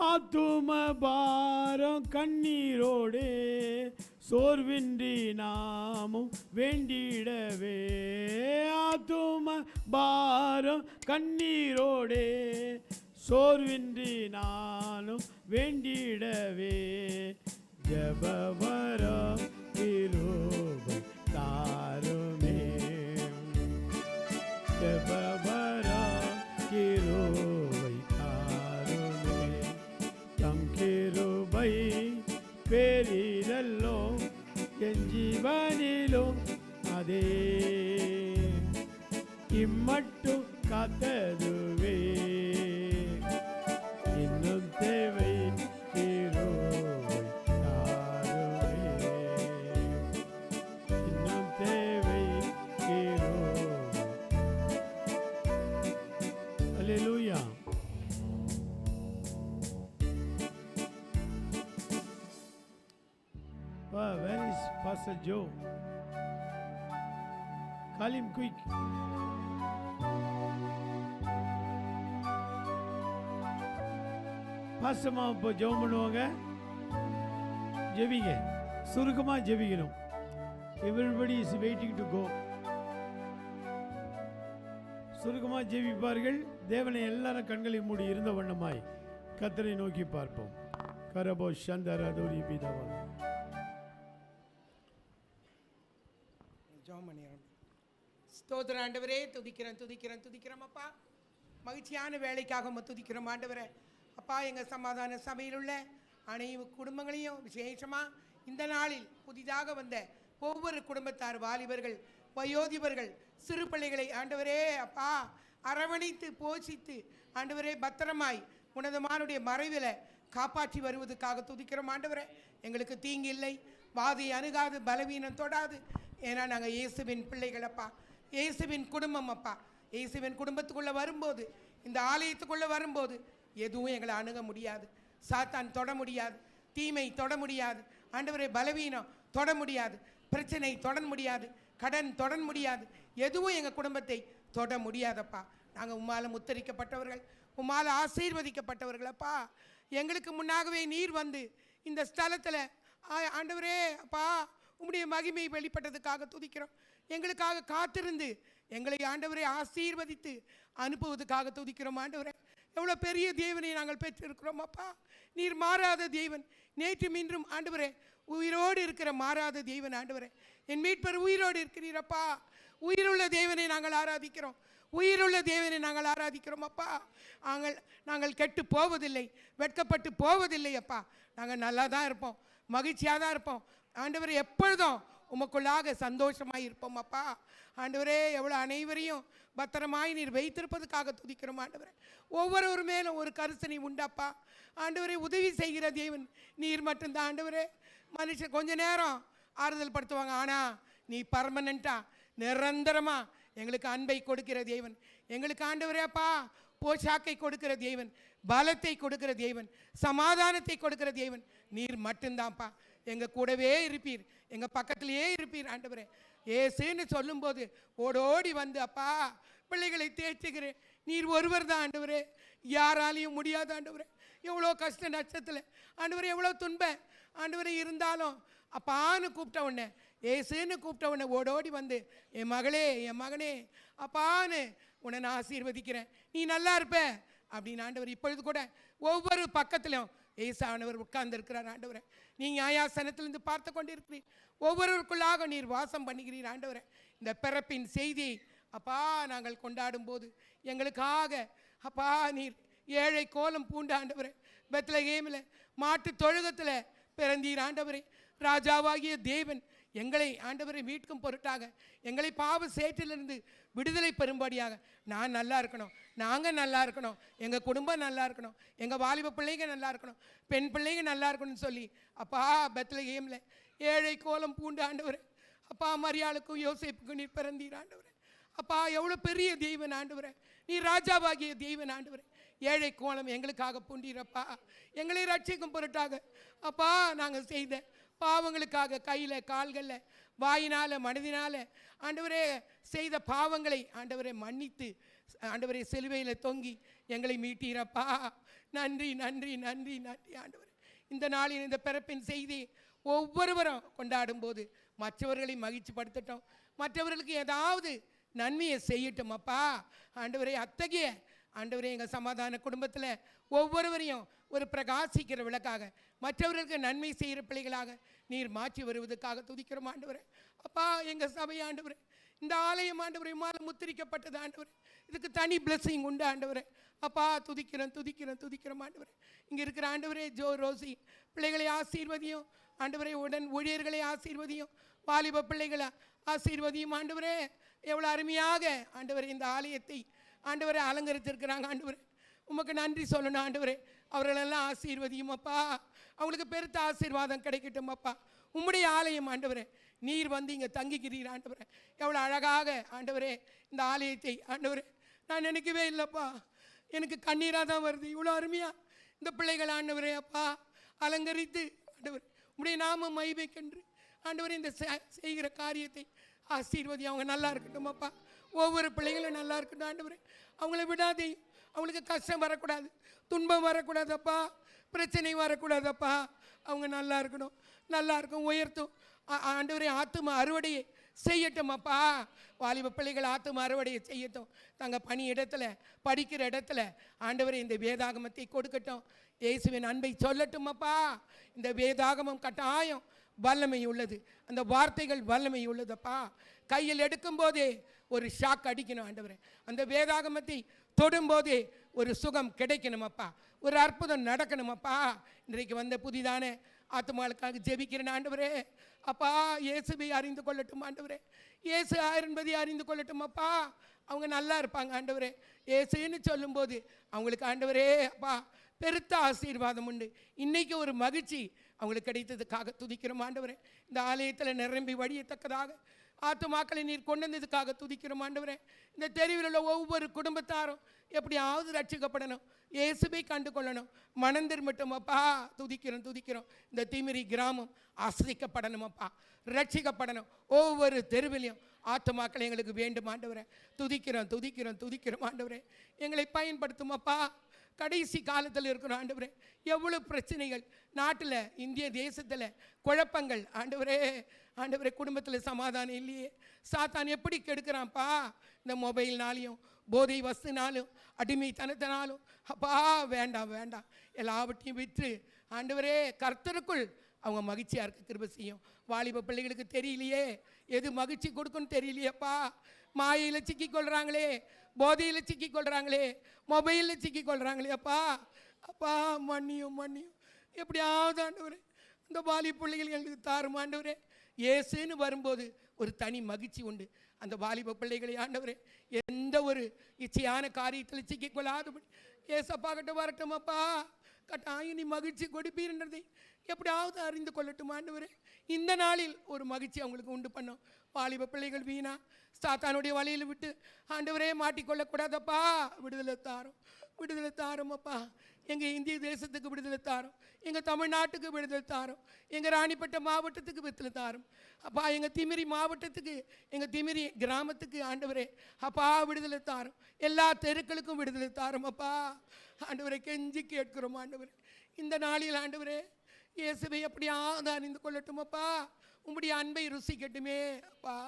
ஆத்தும பாரம் கண்ணீரோடே சோர்வின்றி நாமும் வேண்டிடவே. ஆத்தும பாரம் கண்ணீரோடே சோர்வின்றி நானும் வேண்டிடவே. ஜபவரம் கிருபை தாருமே, ஜபவரம் கிருபை தாருமே. தம் கிருபை பெரிதல்லோ என் ஜீவனிலும் அதே இம்மட்டும் காத்ததுவே. இன்னும் தேவை கிருபை தாருமே, இன்னும் தேவை கிருபை. அல்லேலூயா. Where is Pastor Joe? Call him quick. பாஸ்டர்மா இப்போ ஜெபம் பண்ணுவாங்க. ஜெபிங்க, சுருக்கமாக ஜெபிக்கணும். Everybody is waiting to go. சுருக்கமாக ஜெபிப்பார்கள். தேவனை எல்லாரும் கண்களை மூடி இருந்த வண்ணமாய் கர்த்தரை நோக்கி பார்ப்போம். கரபோ சந்தரதோரி பிதாவா. ஸ்தோத்திரம் ஆண்டவரே, துதிக்கிறோம் அப்பா. மகிழ்ச்சியான வேலைக்காக துதிக்கிறோம் ஆண்டவரே. அப்பா, எங்கள் சமாதான சபையில் உள்ள அனைத்து குடும்பங்களையும் விசேஷமாக இந்த நாளில் புதிதாக வந்த ஒவ்வொரு குடும்பத்தார், வாலிபர்கள், வயோதிபர்கள், சிறு பிள்ளைகளை ஆண்டவரே அப்பா அரவணைத்து போஷித்து ஆண்டவரே பத்திரமாய் உன்னதமானுடைய மறைவில் காப்பாற்றி வருவதற்காக துதிக்கிறோம் ஆண்டவரே. எங்களுக்கு தீங்கு இல்லை, வாதி அணுகாது, பலவீனம் தொடாது. ஏன்னா நாங்கள் இயேசுவின் பிள்ளைகள் அப்பா, இயேசுவின் குடும்பம் அப்பா. இயேசுவின் குடும்பத்துக்குள்ளே வரும்போது, இந்த ஆலயத்துக்குள்ளே வரும்போது எதுவும் எங்களை அணுக முடியாது. சாத்தான் தொட முடியாது, தீமை தொட முடியாது ஆண்டவரே, பலவீனம் தொட முடியாது, பிரச்சனை தொட முடியாது, கடன் தொட முடியாது, எதுவும் எங்கள் குடும்பத்தை தொட முடியாதப்பா. நாங்கள் உம்மால் முத்தரிக்கப்பட்டவர்கள், உம்மால் ஆசீர்வதிக்கப்பட்டவர்கள் அப்பா. எங்களுக்கு முன்னாகவே நீர் வந்து இந்த ஸ்தலத்தில் ஆண்டவரே அப்பா உம்முடைய மகிமை வெளிப்பட்டதுக்காக துதிக்கிறோம். எங்களுக்காக காத்திருந்து எங்களை ஆண்டவரை ஆசீர்வதித்து அனுப்புவதற்காக துதிக்கிறோம் ஆண்டவரே. எவ்வளோ பெரிய தேவனை நாங்கள் பெற்றிருக்கிறோம் அப்பா. நீர் மாறாத தேவன், நேற்றும் இன்றும் ஆண்டவரே உயிரோடு இருக்கிற மாறாத தேவன் ஆண்டவரே. என் மீட்பர் உயிரோடு இருக்கிறீரப்பா. உயிருள்ள தேவனை நாங்கள் ஆராதிக்கிறோம், உயிருள்ள தேவனை நாங்கள் ஆராதிக்கிறோம் அப்பா. நாங்கள் கெட்டு போவதில்லை, வெட்கப்பட்டு போவதில்லை அப்பா. நாங்கள் நல்லா தான் இருப்போம், மகிழ்ச்சியாக தான் இருப்போம் ஆண்டவரே. எப்பொழுதும் உமக்குள்ளாக சந்தோஷமாக இருப்போம் அப்பா. ஆண்டவரே, எவ்வளோ அனைவரையும் பத்திரமாய் நீர் வைத்திருப்பதுக்காக துதிக்கிறோம் ஆண்டவரே. ஒவ்வொரு மேலும் ஒரு கரிசனை உண்டாப்பா ஆண்டவரே. உதவி செய்கிற தேவன் நீர் மட்டும்தான் ஆண்டவரே. மனுஷன் கொஞ்ச நேரம் ஆறுதல் படுத்துவாங்க, ஆனால் நீ பர்மனெண்ட்டாக நிரந்தரமாக எங்களுக்கு அன்பை கொடுக்கிற தேவன். எங்களுக்கு ஆண்டவரே அப்பா போஷாக்கை கொடுக்கிற தேவன், பலத்தை கொடுக்கிற தேவன், சமாதானத்தை கொடுக்கிற தேவன் நீர் மட்டும்தான்ப்பா. எங்கள் கூடவே இருப்பீர், எங்கள் பக்கத்திலேயே இருப்பீர் ஆண்டவரே. ஏசுன்னு சொல்லும்போது ஓடோடி வந்து அப்பா பிள்ளைகளை தேய்ச்சிக்கிறேன். நீர் ஒருவர் தான் ஆண்டவரே, யாராலையும் முடியாது ஆண்டவரே. எவ்வளோ கஷ்ட நஷ்டத்தில் ஆண்டவரே, எவ்வளோ துன்பம் ஆண்டவரே இருந்தாலும் அப்பான்னு கூப்பிட்ட உடனே, ஏசுன்னு கூப்பிட்ட உடனே ஓடோடி வந்து என் மகளே, என் மகனே அப்பான்னு உன்னை நான் ஆசீர்வதிக்கிறேன், நீ நல்லா இருப்ப அப்படின்னு ஆண்டவர் இப்பொழுது கூட ஒவ்வொரு பக்கத்திலும் ஏசானவர் உட்கார்ந்து இருக்கிறார் ஆண்டவரை. நீ நியாயாசனத்திலிருந்து பார்த்து கொண்டு இருக்கிறீர், ஒவ்வொருவருக்குள்ளாக நீர் வாசம் பண்ணுகிறீர் ஆண்டவரை. இந்த பிறப்பின் செய்தியை அப்பா நாங்கள் கொண்டாடும் போது எங்களுக்காக அப்பா நீர் ஏழை கோலம் பூண்ட ஆண்டவரை. பெத்லகேமில் மாட்டு தொழுகத்தில் பிறந்தீர் ஆண்டவரை. ராஜாவாகிய தேவன் எங்களை ஆண்டவரை மீட்கும் பொருட்டாக, எங்களை பாவ சேற்றிலிருந்து விடுதலை பெறும்படியாக நான் நல்லா இருக்கணும், நாங்கள் நல்லா இருக்கணும், எங்கள் குடும்பம் நல்லா இருக்கணும், எங்கள் வாலிப பிள்ளைங்க நல்லா இருக்கணும், பெண் பிள்ளைங்க நல்லா இருக்கணும்னு சொல்லி அப்பா பெத்லகேமில் ஏழை கோலம் பூண்டு ஆண்டவரை. அப்பா மரியாளுக்கும் யோசேப்புக்கும் நீர் பிறந்தீர் ஆண்டவரை. அப்பா எவ்வளோ பெரிய தெய்வன் ஆண்டவரை, நீ ராஜாவாகிய தெய்வன் ஆண்டவரை. ஏழை கோலம் எங்களுக்காக பூண்டீரப்பா, எங்களை ரட்சிக்கும் பொருட்டாக அப்பா நாங்கள் செய்த பாவங்களுக்காக கையில் கால்களில் வாயினால் மனதினால் ஆண்டவரே செய்த பாவங்களை ஆண்டவரை மன்னித்து ஆண்டவரை சிலுவையில் தொங்கி எங்களை மீட்டீரப்பா. நன்றி நன்றி நன்றி நன்றி ஆண்டவரே. இந்த நாளின் இந்த பிறப்பின் செய்தி ஒவ்வொருவரும் கொண்டாடும் போது மற்றவர்களை மகிழ்ச்சி படுத்தட்டும், மற்றவர்களுக்கு ஏதாவது நன்மையை செய்யட்டும் அப்பா ஆண்டவரே. அத்தகைய ஆண்டவரே எங்கள் சமாதான குடும்பத்தில் ஒவ்வொருவரையும் ஒரு பிரகாசிக்கிற விளக்காக, மற்றவர்களுக்கு நன்மை செய்கிற பிள்ளைகளாக நீர் மாற்றி வருவதற்காக துதிக்கிறோம் ஆண்டவரே. அப்பா எங்கள் சபை ஆண்டவரே, இந்த ஆலயம் ஆண்டவரே மாலை முத்திரிக்கப்பட்டது ஆண்டவரே. இதுக்கு தனி பிளஸிங் உண்டு ஆண்டவரே. அப்பா துதிக்கிறோம் துதிக்கிறோம் துதிக்கிறோம் ஆண்டவரே. இங்கே இருக்கிற ஆண்டவரே ஜோ ரோசி பிள்ளைகளை ஆசீர்வதியும் ஆண்டவரே, உடன் ஊழியர்களை ஆசீர்வதியும், வாலிப பிள்ளைகளை ஆசீர்வதியும் ஆண்டவரே. எவ்வளோ அருமையாக ஆண்டவரே இந்த ஆலயத்தை ஆண்டவரை அலங்கரித்திருக்கிறாங்க ஆண்டவரே. உமக்கு நன்றி சொல்லணும் ஆண்டவரே. அவர்களெல்லாம் ஆசீர்வதியும் அப்பா, அவங்களுக்கு பெருத்த ஆசீர்வாதம் கிடைக்கட்டும் அப்பா. உம்முடைய ஆலயம் ஆண்டவரே, நீர் வந்து இங்கே தங்கிக்கிறீர் ஆண்டவரே. எவ்வளோ அழகாக ஆண்டவரே இந்த ஆலயத்தை ஆண்டவரே நான் நினைக்கவே இல்லைப்பா, எனக்கு கண்ணீராக தான் வருது. இவ்வளோ அருமையாக இந்த பிள்ளைகள் ஆண்டவரே அப்பா அலங்கரித்து ஆண்டவர் உம்முடைய நாம மகிமைக்கென்று ஆண்டவரே இந்த செய்கிற காரியத்தை ஆசீர்வதி. அவங்க நல்லா இருக்கட்டும் அப்பா. ஒவ்வொரு பிள்ளைகளும் நல்லா இருக்கட்டும் ஆண்டவரே. அவங்கள விடாதே. அவங்களுக்கு கஷ்டம் வரக்கூடாது, துன்பம் வரக்கூடாதப்பா, பிரச்சனை வரக்கூடாதப்பா. அவங்க நல்லா இருக்கணும், நல்லா இருக்கும், உயர்த்தும் ஆண்டவரே. ஆத்தும அறுவடையை செய்யட்டும் அப்பா. வாலிப பிள்ளைகள் ஆத்தும அறுவடையை செய்யட்டும். தங்கள் பணி இடத்துல, படிக்கிற இடத்துல ஆண்டவரே இந்த வேதாகமத்தை கொடுக்கட்டும். இயேசுவின் அன்பை சொல்லட்டும் அப்பா. இந்த வேதாகமம் கட்டாயம் வல்லமை உள்ளது, அந்த வார்த்தைகள் வல்லமை உள்ளதப்பா. கையில் எடுக்கும் போதே ஒரு ஷாக் அடிக்கணும் ஆண்டவரே. அந்த வேதாகமத்தை தொடும்போதே ஒரு சுகம் கிடைக்கணும் அப்பா, ஒரு அற்புதம் நடக்கணும் அப்பா. இன்றைக்கு வந்த புதிதான ஆத்மாவுக்காக ஜெபிக்கிறேன் ஆண்டவரே. அப்பா இயேசுவை அறிந்து கொள்ளட்டும் ஆண்டவரே. இயேசு யார் என்பதை அறிந்து கொள்ளட்டும் அப்பா. அவங்க நல்லா இருப்பாங்க ஆண்டவரே. இயேசுன்னு சொல்லும்போது அவங்களுக்கு ஆண்டவரே அப்பா பெருத்த ஆசீர்வாதம் உண்டு. இன்றைக்கி ஒரு மகிழ்ச்சி அவங்களுக்கு கிடைத்ததுக்காக துதிக்கிறோம் ஆண்டவரே. இந்த ஆலயத்தில் நிரம்பி வழியத்தக்கதாக ஆத்துமாக்களை நீர் கொண்டு வந்ததுக்காக துதிக்கிறோம் ஆண்டவரே. இந்த தெருவில் உள்ள ஒவ்வொரு குடும்பத்தாரும் எப்படியாவது ரட்சிக்கப்படணும், இயேசுவை கண்டு கொள்ளணும், மனம் திரும்பட்டும் அப்பா. துதிக்கிறோம். இந்த திமிரி கிராமம் ஆசிரிக்கப்படணும் அப்பா, ரட்சிக்கப்படணும். ஒவ்வொரு தெருவிலையும் ஆத்துமாக்கள் எங்களுக்கு வேண்டும் ஆண்டவரே. துதிக்கிறோம் ஆண்டவரே. எங்களை பயன்படுத்தும் அப்பா. கடைசி காலத்தில் இருக்கிறோம் ஆண்டவரே. எவ்வளோ பிரச்சனைகள் நாட்டில், இந்திய தேசத்தில், குழப்பங்கள் ஆண்டவரே. குடும்பத்தில் சமாதானம் இல்லையே. சாத்தான் எப்படி கெடுக்கிறான்ப்பா? இந்த மொபைல்னாலையும், போதை வஸ்துனாலும், அடிமைத்தனத்தினாலும். அப்பா வேண்டாம், எல்லாவற்றையும் விற்று ஆண்டவரே கர்த்தருக்குள் அவங்க மகிழ்ச்சியாக இருக்க கிருபை செய்யும். வாலிப பிள்ளைகளுக்கு தெரியலையே எது மகிழ்ச்சி கொடுக்குன்னு தெரியலையேப்பா. மாயையில் சிக்கிக்கொள்கிறாங்களே, போதையில் சிக்கிக்கொள்கிறாங்களே, மொபைலில் சிக்கிக்கொள்கிறாங்களே அப்பா மன்னியும் எப்படியாவது ஆண்டவரே இந்த வாலி பிள்ளைகள் எங்களுக்கு தாரும் ஆண்டவரே. இயேசுன்னு வரும்போது ஒரு தனி மகிழ்ச்சி உண்டு. அந்த வாலிப பிள்ளைகளை ஆண்டவரே எந்த ஒரு இச்சையான காரியத்தில் சிக்கிக்கொள்ளாதபடி ஏசப்பா கிட்ட வரட்டும் அப்பா. கட்டாயம் நீ மகிழ்ச்சி கொடுப்பீர்ன்றதை எப்படியாவது அறிந்து கொள்ளட்டும் ஆண்டவரே. இந்த நாளில் ஒரு மகிழ்ச்சி அவங்களுக்கு உண்டு பண்ணோம். வாலிப பிள்ளைகள் வீணா சாத்தானுடைய வழியில் விட்டு ஆண்டவரே மாட்டிக்கொள்ளக்கூடாதப்பா. விடுதலை தாரும் அப்பா. எங்கள் இந்திய தேசத்துக்கு விடுதலை தாரும், எங்கள் தமிழ்நாட்டுக்கு விடுதலை தாரும், எங்கள் ராணிப்பட்ட மாவட்டத்துக்கு விடுதலை தாரும் அப்பா. எங்கள் திமிரி மாவட்டத்துக்கு, எங்கள் திமிரி கிராமத்துக்கு ஆண்டவரே அப்பா விடுதலை தாரும். எல்லா தெருக்களுக்கும் விடுதலை தாரும் அப்பா. ஆண்டவரை கெஞ்சி கேட்கிறோம் ஆண்டவரே. இந்த நாளில் ஆண்டவரே இயேசுவை எப்படியாவது அறிந்து கொள்ளட்டும் அப்பா. உம்முடைய அன்பை ருசிக்கட்டுமே அப்பா.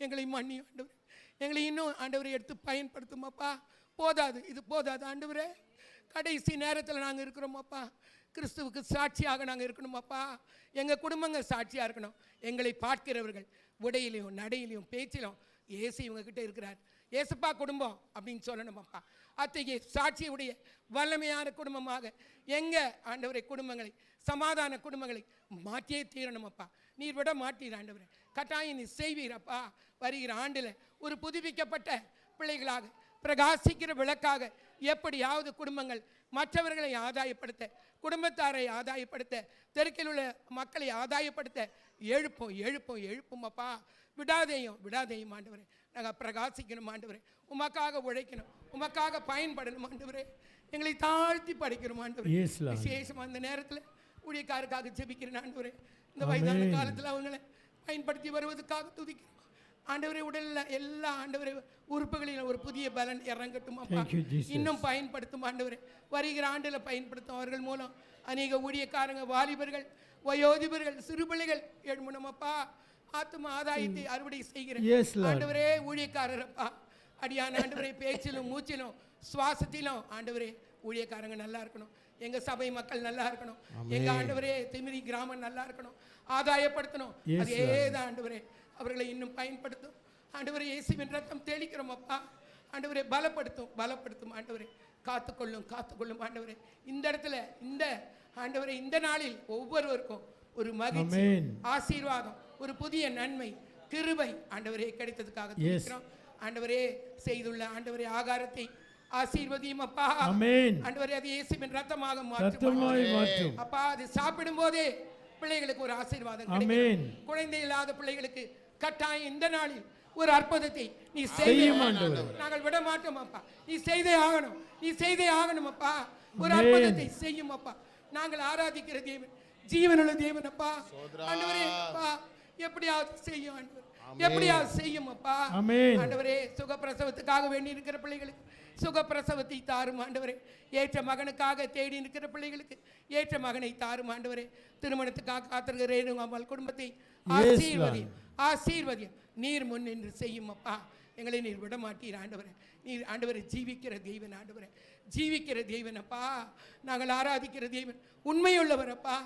எங்களை மன்னியும் ஆண்டவரே. எங்களை இன்னும் ஆண்டவரை எடுத்து பயன்படுத்தும் அப்பா. இது போதாது ஆண்டவரே. கடைசி நேரத்தில் நாங்கள் இருக்கிறோம் அப்பா. கிறிஸ்துவுக்கு சாட்சியாக நாங்கள் இருக்கணும் அப்பா. எங்கள் குடும்பங்கள் சாட்சியாக இருக்கணும். எங்களை பார்க்கிறவர்கள் உடையிலையும், நடையிலையும், பேச்சிலும் இயேசு இவங்ககிட்ட இருக்கிறார், ஏசப்பா குடும்பம் அப்படின்னு சொல்லணும் அப்பா. அத்தகைய சாட்சியுடைய வல்லமையான குடும்பமாக எங்கள் ஆண்டவரை குடும்பங்களை, சமாதான குடும்பங்களை மாற்றியே தீரணும் அப்பா. நீர் விட மாட்டீர் ஆண்டவரை. கட்டாயம் நீ செய்வீரப்பா. வருகிற ஆண்டில் ஒரு புதுப்பிக்கப்பட்ட பிள்ளைகளாக, பிரகாசிக்கிற விளக்காக எப்படியாவது குடும்பங்கள் மற்றவர்களை ஆதாயப்படுத்த, குடும்பத்தாரை ஆதாயப்படுத்த, தெருக்கில் உள்ள மக்களை ஆதாயப்படுத்த எழுப்பும் அப்பா. விடாதேயும் ஆண்டவரே. நாங்கள் பிரகாசிக்கணும் ஆண்டவரே. உமக்காக உழைக்கணும், உமக்காக பயன்படணும் ஆண்டவரே. எங்களை தாழ்த்தி படிக்கிறோம் ஆண்டவரே. விசேஷமாக அந்த நேரத்தில் ஊழியக்காருக்காக ஜெபிக்கிறேன் ஆண்டவரே. இந்த வயதான காலத்தில் அவங்களை பயன்படுத்தி வருவதற்காக துதிக்கிறோம் ஆண்டவரே. உடலில் எல்லா ஆண்டவரே உறுப்புகளில் ஒரு புதிய பலன் இறங்கட்டும் அப்பா. இன்னும் பயன்படுத்தும் ஆண்டவரே. வருகிற ஆண்டில் பயன்படுத்தும். அவர்கள் மூலம் அநேக ஊழியக்காரங்க, வாலிபர்கள், வயோதிபர்கள், சிறுபிள்ளைகள் எழுமணும் அப்பா. ஆத்தும ஆதாயத்தை அறுவடை செய்கிறேன் ஆண்டவரே. ஊழியக்காரர் அப்பா, அடியான ஆண்டவரே பேச்சிலும், மூச்சிலும், சுவாசத்திலும் ஆண்டவரே ஊழியக்காரங்க நல்லா இருக்கணும். எங்க சபை மக்கள் நல்லா இருக்கணும். எங்க ஆண்டவரே திமிரி கிராமம் நல்லா இருக்கணும், ஆதாயப்படுத்தணும். அதேதான் ஆண்டவரே அவர்களை இன்னும் பயன்படுத்தும் ஆண்டவரே. இயேசுவின் ரத்தம் தெளிக்கிறோம் அப்பா. ஆண்டவரே பலப்படுத்தும் ஆண்டவரே. காத்துக்கொள்ளும் ஆண்டவரே. இந்த இடத்துல இந்த ஆண்டவரே இந்த நாளில் ஒவ்வொருவருக்கும் ஒரு மகிழ்ச்சி, ஆசீர்வாதம், ஒரு புதிய நன்மை, கிருபை ஆண்டவரே கிடைத்ததுக்காக துதிக்கிறோம் ஆண்டவரே. செய்துள்ள ஆண்டவரே ஆகாரத்தை ஆசீர்வதியும் அப்பா. ஆண்டவரே அது இயேசுவின் ரத்தமாக மாற்றும் அப்பா. அது சாப்பிடும் போதே பிள்ளைகளுக்கு ஒரு ஆசீர்வாதம் கிடைக்கும். குழந்தை இல்லாத பிள்ளைகளுக்கு கட்டாயம் இந்த நாளில் ஒரு அற்புதத்தை நீ செய்யும். நாங்கள் விட மாட்டோம் அப்பா. நீ செய்தே ஆகணும் அப்பா. ஒரு அற்புதத்தை செய்யும் அப்பா. நாங்கள் ஆராதிக்கிற தேவன் ஜீவனுள்ள தேவன் அப்பா. ஆண்டவரே அப்பா, எப்படியாவது செய்யும் ஆண்டவரே, எப்படியாவது செய்யும் அப்பா. ஆண்டவரே, சுகப்பிரசவத்துக்காக வேண்டி இருக்கிற பிள்ளைகளுக்கு சுகப்பிரசவத்தை தாரும் ஆண்டவரே. ஏற்ற மகனுக்காக தேடி இருக்கிற பிள்ளைகளுக்கு ஏற்ற மகனை தாரும் ஆண்டவரே. திருமணத்துக்காக காத்திருக்கிற அம்மாள் குடும்பத்தை ஆசீர்வதியும், ஆசீர்வதியும். நீர் முன் நின்று செய்யும் அப்பா. எங்களை நீர் விட மாட்டீர் ஆண்டவரே. நீர் ஆண்டவரை ஜீவிக்கிற தெய்வன் ஆண்டவரே, ஜீவிக்கிற தெய்வன் அப்பா. நாங்கள் ஆராதிக்கிற தெய்வன் உண்மையுள்ளவர் அப்பா.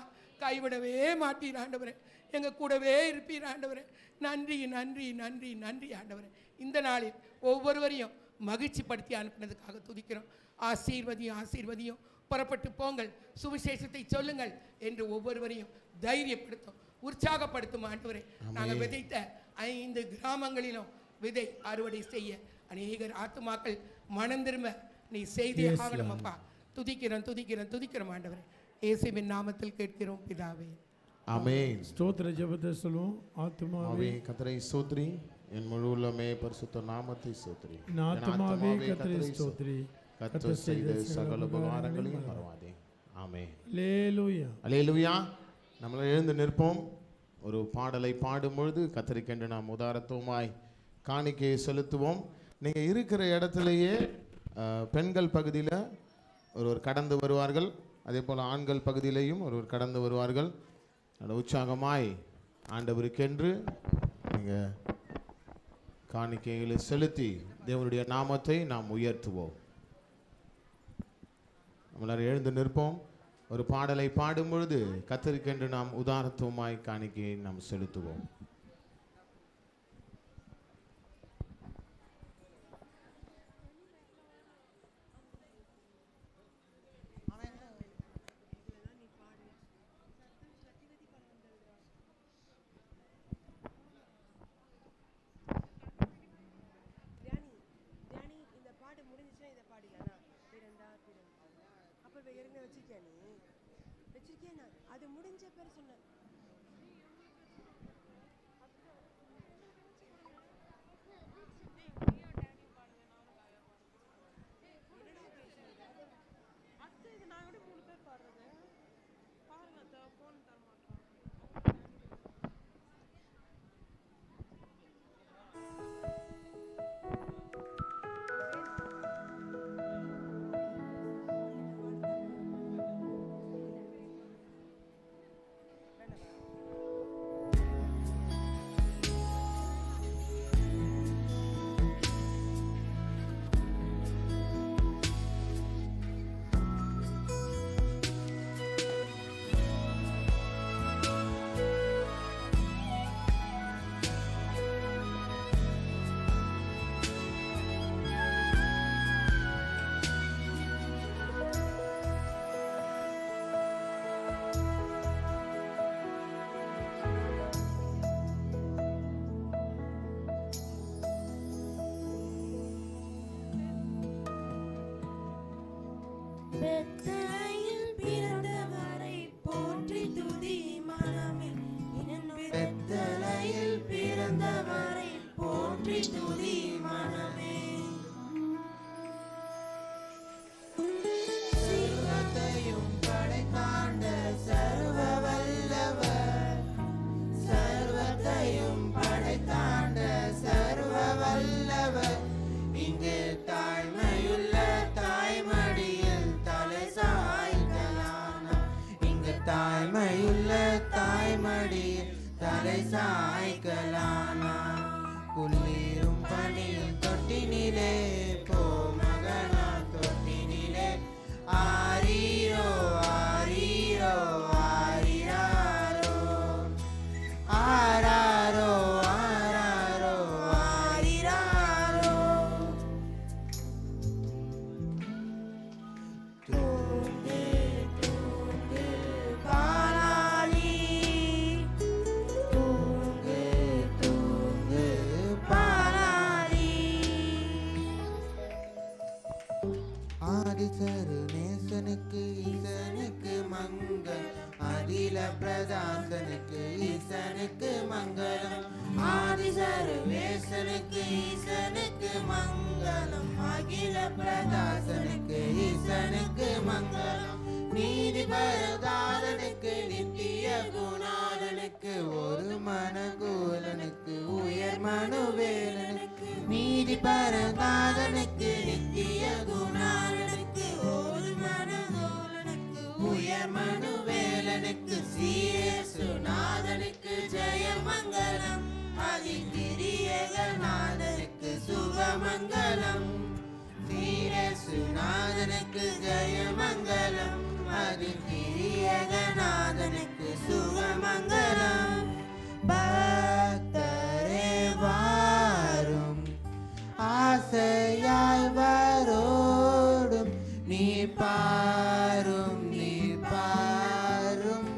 கைவிடவே மாட்டீர் ஆண்டவரே, எங்கள் கூடவே இருப்பீர் ஆண்டவரே. நன்றி நன்றி நன்றி நன்றி ஆண்டவரே. இந்த நாளில் ஒவ்வொருவரையும் மகிழ்ச்சிப்படுத்தி அனுப்பினதுக்காக துதிக்கிறோம். ஆசீர்வதியும் ஆசீர்வதியும். புறப்பட்டு போங்கள், சுவிசேஷத்தை சொல்லுங்கள் என்று ஒவ்வொருவரையும் தைரியப்படுத்தும், உற்சாகப்படுத்தும் ஆண்டவரே. நாங்கள் விதைத்த 5 கிராமங்களிலும் விதை அறுவடை செய்ய அநேகர் ஆத்துமாக்கள் மனம் திரும்ப நீ செய்தே ஆகணும் அப்பா. துதிக்கிறோம் துதிக்கிறோம் துதிக்கிறோம் ஆண்டவரே. இயேசுவின் நாமத்தில் கேட்கிறோம் பிதாவே, ஆமென். ஸ்தோத்திர ஜெபத்தை சொல்லுவோம். ஆத்துமாவே கர்த்தரை ஸ்தோத்திரி, என் முழு உள்ளமே பரிசுத்த நாமத்தை ஸ்தோத்திரி. ஆத்துமாவே கர்த்தரை ஸ்தோத்திரி, கர்த்தர் செய்த சகல உபகாரங்களையும் மறவாதே. ஆமென். அல்லேலூயா, அல்லேலூயா. நம்மள எழுந்து நிற்போம். ஒரு பாடலை பாடும்பொழுது கர்த்தருக்கென்று நாம் உதாரத்துவமாய் காணிக்கையை செலுத்துவோம். நீங்கள் இருக்கிற இடத்துலையே பெண்கள் பகுதியில் ஒருவர் கடந்து வருவார்கள், அதே போல் ஆண்கள் பகுதியிலையும் ஒருவர் கடந்து வருவார்கள். அது உற்சாகமாய் ஆண்டவருக்கென்று நீங்கள் காணிக்கைகளை செலுத்தி தேவனுடைய நாமத்தை நாம் உயர்த்துவோம். நம்மளால் எழுந்து நிற்போம். ஒரு பாடலை பாடும் பொழுது கர்த்தருக்கென்று நாம் உதாரத்துவமாய் காணிக்கையை நாம் செலுத்துவோம். அது முடிஞ்ச பேர் சொன்ன பெத்தலையில் பிறந்தவரை போற்றி துதி மனமே. பெத்தலையில் பிறந்தவரை போற்றி துதி மனமே. சர்வத்தையும் படைத்தாண்ட சர்வ வல்லவர், சர்வத்தையும் படைத்தாண்ட சர்வ வல்லவர். இங்கு தாழ்மையுள்ள தாய்மடியில் தலை சாய்க்கலானா, இங்கு தாய்மையுள்ள தாய்மடியில் தலை சாய்க்கலானா. குளிரும் பணியில் தொட்டினிலே போ மகனா தொட்டினிலே. ஆரீரோ ஆரீரோ ஆரிராரோ, ஆராரோ ஆராரோ ஆரிராரோ. தூங்கு தூங்கு பாலாளி, தூங்கு தூங்கு பாலாளி. ஆதிசரு நேசனுக்கு ஈசனுக்கு மங்கள், அகில பிரதாசனுக்கு ஈசனுக்கு மங்களம். ஆதிசரு வேசனுக்கு ஈசனுக்கு மங்களம், அகில பிரதாசனுக்கு ஈசனுக்கு மங்களம். நீதி பரதாரனுக்கு நித்திய மனுவேலனுக்கு ஒரு மனகோலனுக்கு உயர் மனுவேலனுக்கு நீதி பரநாதனுக்கு நித்திய குணாளனுக்கு ஒரு மனகோலனுக்கு உயர் மனுவேலனுக்கு சீரேசுநாதனுக்கு ஜெயமங்கலம் அதிகிரியகநாதனுக்கு சுகமங்கலம் சீரேசுநாதனுக்கு ஜெயமங்கலம் அதிகிரியகநாதனுக்கு சுகமங்கலம் பக்தரே வாரும் ஆசையாய் வரோடும் நீர் பாரும் நீர் பாரும்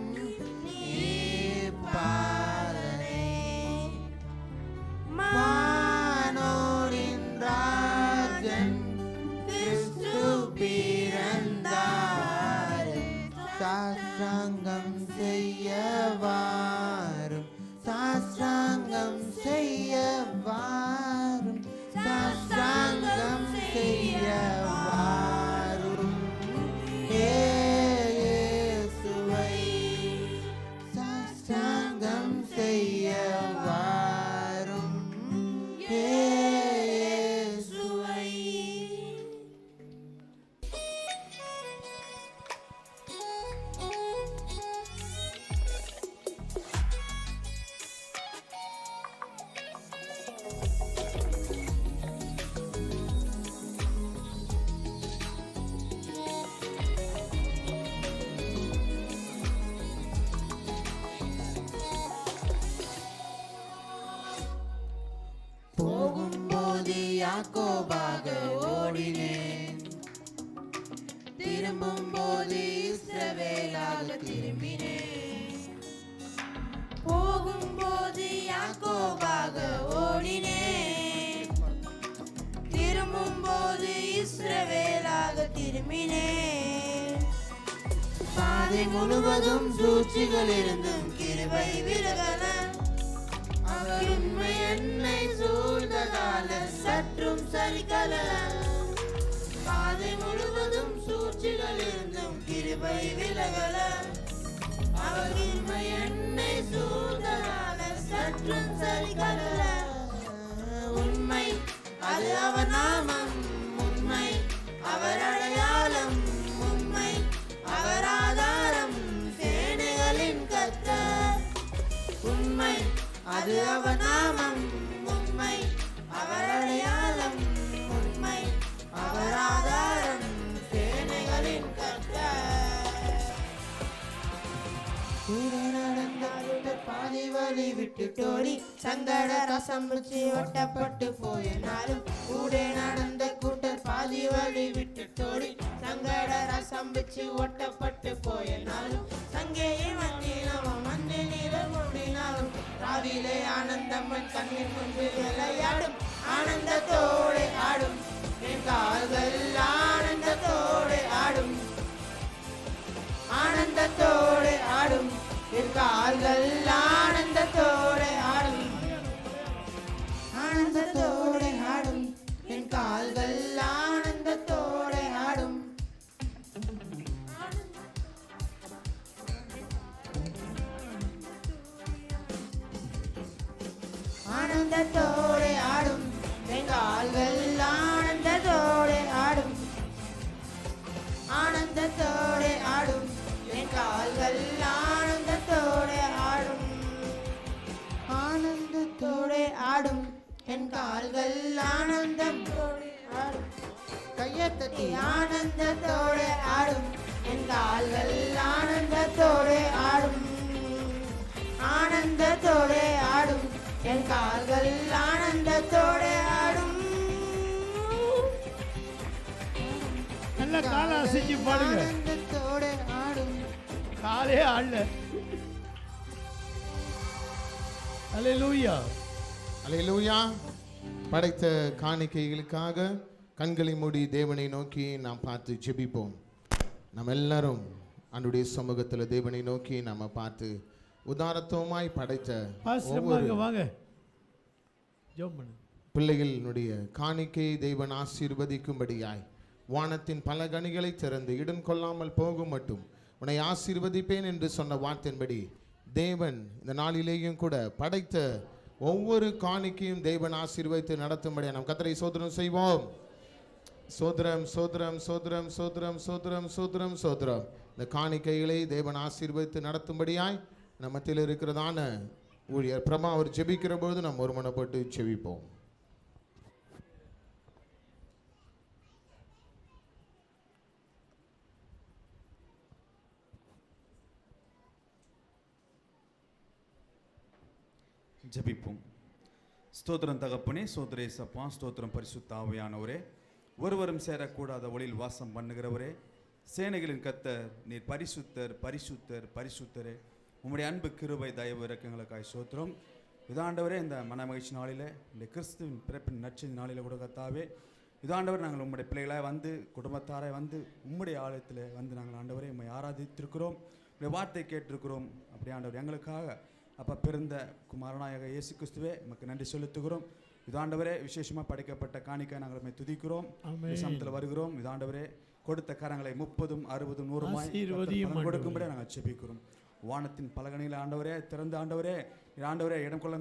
நீர் பாரே மானோரின் ராஜன் கிறிஸ்து பிறந்தார் சாஸ்திராங்கம் செய்ய வாரும் சாஸ்திராங்கம் செய்ய வாரும் சாஸ்திராங்கம் செய்ய வாரும் இயேசுவை சாஸ்திராங்கம் செய்ய வாரும் இயேசுவை. போகும்போது யாக்கோபாக ஓடினேன் திரும்பும் போது இஸ்ரவேலாக திரும்பினேன் போகும்போது யாக்கோபாக ஓடினேன் திரும்பும்போது இஸ்ரவேலாக திரும்பினேன் பாதை முழுவதும் சூழ்ச்சிகள் இருந்தும் கிருபை விலகல அவர் உண்மை என்னை சூழ்ந்ததால சற்றும் சரிகல பாதை முழுவதும் சூழ்ச்சிகள் இருந்தும் கிருபை விலகல அவர் உண்மை என்னை சூழ்ந்ததால சற்றும் சரிகல உண்மை அது அவர் நாமம் உண்மை அவர் அடையாளம் உண்மை அவர் ஆதாரம் சேனைகளின் கர்த்தர் உண்மை அது அவர் நாமம் உண்மை அவர் அடையாளம் உண்மை அவர் ஆதாரம் சேனைகளின் கர்த்தர் கூட நடந்த கூட்டர் பாதி வழி விட்டுட்டோடி சங்கட ரசம் ருச்சி ஒட்டப்பட்டு போயினாலும் கூட நடந்த கூட்டர் பாதி வழி விட்டுட்டோடி சங்கட ரசம் ருச்சி ஒட்டப்பட்டு போயினாலும் சங்கேயே வந்தினவன் மஞ்சள் நீரல் கொண்டினாலும் ராவிலே ஆனந்தம் கண்ணின் முன்பு விளையாடும் ஆனந்தத்தோடு ஆடும் என் கால்கள் ஆனந்தத்தோடு ஆடும் ஆனந்தத்தோடு ஆடும் என் கால்கள் ஆனந்தத்தோடு ஆடும் ஆனந்தத்தோடு ஆடும் என் கால்கள் ஆனந்தத்தோடு ஆடும் ஆனந்தத்தோடு ஆடும் என் கால்கள் ஆனந்தத்தோடு ஆடும் ஆனந்தத்தோடு ஆடும் என் கால்கள் ஆனந்தத்தோடு ஆடும் ஆனந்தத்தோடு ஆடும் என் கால்கள் ஆனந்தத்தோடு ஆடும் கையத்தட்டி ஆனந்தத்தோடு ஆடும் என் கால்கள் ஆனந்தத்தோடு ஆடும் ஆனந்தத்தோடு ஆடும் என் கால்கள் ஆனந்தத்தோடு ஆடும் நல்ல காலை அசைச்சு பாடுங்க. ஆனந்தத்தோடு ஆடும் காலே ஆடல. அல்லேலூயா. அல்லேலூயா. படைத்த காணிக்கைகளுக்காக கண்களை மூடி தேவனை நோக்கி நாம் பார்த்து ஜெபிப்போம். நம்ம எல்லாரும் அன்றைய சமூகத்தில் தேவனை நோக்கி நம்ம பார்த்து உதாரத்துவமாய் படைத்த ஒவ்வொரு வாங்க ஜெபம் பண்ணு. பிள்ளைகளினுடைய காணிக்கை தேவன் ஆசீர்வதிக்கும்படியாய் வானத்தின் பல கனிகளை திறந்து இடன் கொள்ளாமல் போகும் மட்டும் உன்னை ஆசீர்வதிப்பேன் என்று சொன்ன வார்த்தையின்படி தேவன் இந்த நாளிலேயும் கூட படைத்த ஒவ்வொரு காணிக்கையும் தேவன் ஆசீர்வதித்து நடத்தும்படியா நாம் கர்த்தரை சோதனம் செய்வோம். சோதரம் சோதரம் சோதரம் சோதரம் சோதரம் சோதரம் சோதரம். இந்த காணிக்கைகளை தேவன் ஆசீர்வதித்து நடத்தும்படியாய் நம்ம மத்தியில் இருக்கிறதான ஊழியர் பிரமா அவர் ஜெபிக்கிற பொழுது நாம் ஒருமனப்பட்டு ஜெபிப்போம். ஜெபிப்போம். ஸ்தோத்திரம் தகப்பனே, ஸ்தோத்திர இயேசப்பா, ஸ்தோத்திரம் பரிசுத்த ஆவியானவரே, ஒருவரும் சேரக்கூடாத ஒளியில் வாசம் பண்ணுகிறவரே, சேனைகளின் கர்த்தர், நீர் பரிசுத்தர் பரிசுத்தர் பரிசுத்தரே. உம்முடைய அன்பு கிருபை தயவு இரக்கங்களுக்காய் ஸ்தோத்திரம். இதாண்டவரே, இந்த மனமகிழ்ச்சி நாளில், இந்த கிறிஸ்துவின் பிறப்பின் நற்செய்தி நாளில் கூட கர்த்தாவே, இதாண்டவர் நாங்கள் உம்முடைய பிள்ளைகளாக வந்து குடும்பத்தாரை வந்து உம்முடைய ஆலயத்தில் வந்து நாங்கள் ஆண்டவரே உம்மை ஆராதித்திருக்கிறோம், உடைய வார்த்தை கேட்டிருக்கிறோம். அப்படி ஆண்டவர் எங்களுக்காக அப்போ பிறந்த குமாரனாக இயேசு கிறிஸ்துவே நமக்கு நன்றி செலுத்துகிறோம். இதாண்டவரே, விசேஷமாக படைக்கப்பட்ட காணிக்கை நாங்கள் உம்மை துதிக்கிறோம். சமத்தில் வருகிறோம். இதாண்டவரே, கொடுத்த கரங்களை 30, 60, 100 கொடுக்கும்படியாக நாங்கள் ஜெபிக்கிறோம். வானத்தின் பலகணியில் ஆண்டவரே திறந்த ஆண்டவரே, ஆண்டவரே இடம் கொள்ள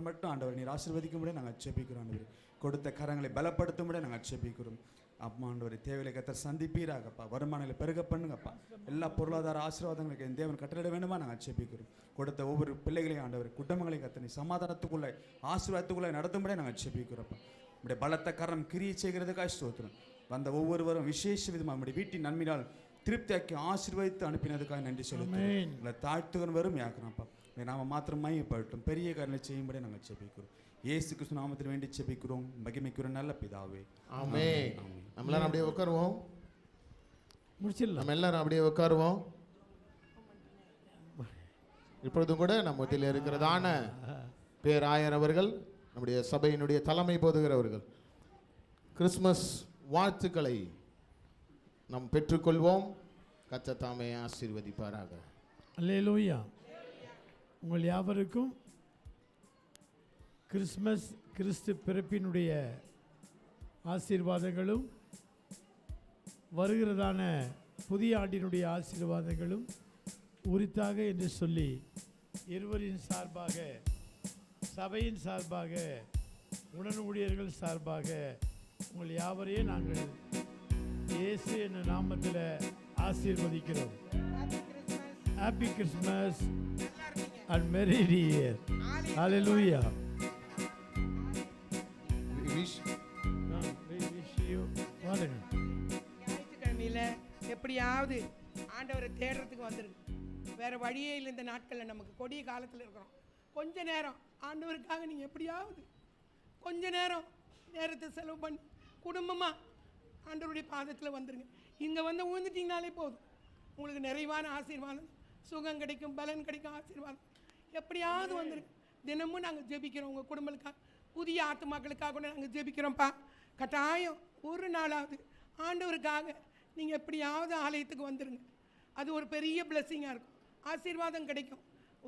மட்டும் ஆண்டவரே நீர் ஆசீர்வதிக்கும்படியாக நாங்கள் ஜெபிக்கிறோம். ஆண்டவரே, கொடுத்த கரங்களை பலப்படுத்தும்படியாக நாங்கள் ஜெபிக்கிறோம். அப்பா ஆண்டவரே, தேவையை கர்த்தர் சந்திப்பீராகப்பா, வருமானங்களை பெருக பண்ணுங்கப்பா, எல்லா பொருளாதார ஆசீர்வாதங்களுக்கு என் தேவன் கட்டளையிட வேண்டுமா நாங்கள் ஜெபிக்கிறோம். கொடுத்த ஒவ்வொரு பிள்ளைகளையும் ஆண்டவர் குடும்பங்களையும் கர்த்தர் சமாதானத்துக்குள்ளே ஆசீர்வாதத்துக்குள்ளே நடத்தும்படியாக நாங்கள் ஜெபிக்கிறோம்ப்பா. நம்முடைய பலத்த கரம் கிரியை செய்கிறதுக்காக ஸ்தோத்திரம். வந்த ஒவ்வொருவரும் விசேஷ விதமாக நம்முடைய வீட்டின் நன்மையால் திருப்தியாக்கி ஆசீர்வதித்து அனுப்பினதுக்காக நன்றி சொல்லுங்கள். உங்களை தாழ்த்துகன் வரும் யாக்குறாப்பா, நாம மாத்திரம் மையப்படட்டும், பெரிய காரணங்களை செய்யும்படி நாங்கள் ஜெபிக்கிறோம். இயேசு கிறிஸ்து நாமத்தில் வேண்டி ஜெபிக்கிறோம், மகிமைக்குற நல்ல பிதாவே, ஆமென். நம்ம எல்லாரும் அப்படியே உட்காருவோம். முடிச்சிடலாம். நம்ம எல்லாரும் அப்படியே உட்காருவோம். இப்பொழுதும் கூட நம்ம மத்தியில் இருக்கிறதான பேராயர் அவர்கள், நம்முடைய சபையினுடைய தலைமை போதுகிறவர்கள், கிறிஸ்மஸ் வாழ்த்துக்களை நாம் பெற்றுக்கொள்வோம். கர்த்தர் தாமே ஆசீர்வதிப்பாராக. அல்லேலூயா. உங்கள் யாவருக்கும் கிறிஸ்மஸ் கிறிஸ்து பிறப்பினுடைய ஆசீர்வாதங்களும் வருகிறதான புதிய ஆண்டினுடைய ஆசீர்வாதங்களும் உரித்தாக என்று சொல்லி இருவரின் சார்பாக, சபையின் சார்பாக, உடன் ஊழியர்கள் சார்பாக உங்கள் யாவரையும் நாங்கள் இயேசு என்ற நாமத்தில் ஆசீர்வதிக்கிறோம். ஹாப்பி கிறிஸ்மஸ் அண்ட் மெரி நியூ இயர். ஹல்லேலூயா. ஞாயிற்றுக்கிழமையில் எப்படியாவது ஆண்டவரை தேடுறதுக்கு வந்துருக்கு. வேறு வழியே இல்லை. இந்த நாட்களில் நமக்கு கொடிய காலத்தில் இருக்கிறோம். கொஞ்ச நேரம் ஆண்டவருக்காக நீங்கள் எப்படியாவது கொஞ்ச நேரத்தை செலவு பண்ணி குடும்பமாக ஆண்டவருடைய பாதத்தில் வந்துடுங்க. இங்கே வந்து உழுந்துட்டிங்கனாலே போதும், உங்களுக்கு நிறைவான ஆசீர்வாதம், சுகம் கிடைக்கும், பலன் கிடைக்கும், ஆசீர்வாதம். எப்படியாவது வந்துடுங்க. தினமும் நாங்கள் ஜெபிக்கிறோம். உங்கள் குடும்பங்களுக்காக, புதிய ஆத்துமாக்களுக்காக கூட நாங்கள் ஜெபிக்கிறோம்ப்பா. கட்டாயம் ஒரு நாளாவது ஆண்டவருக்காக நீங்கள் எப்படியாவது ஆலயத்துக்கு வந்துடுங்க. அது ஒரு பெரிய பிளெஸ்ஸிங்காக இருக்கும், ஆசீர்வாதம் கிடைக்கும்.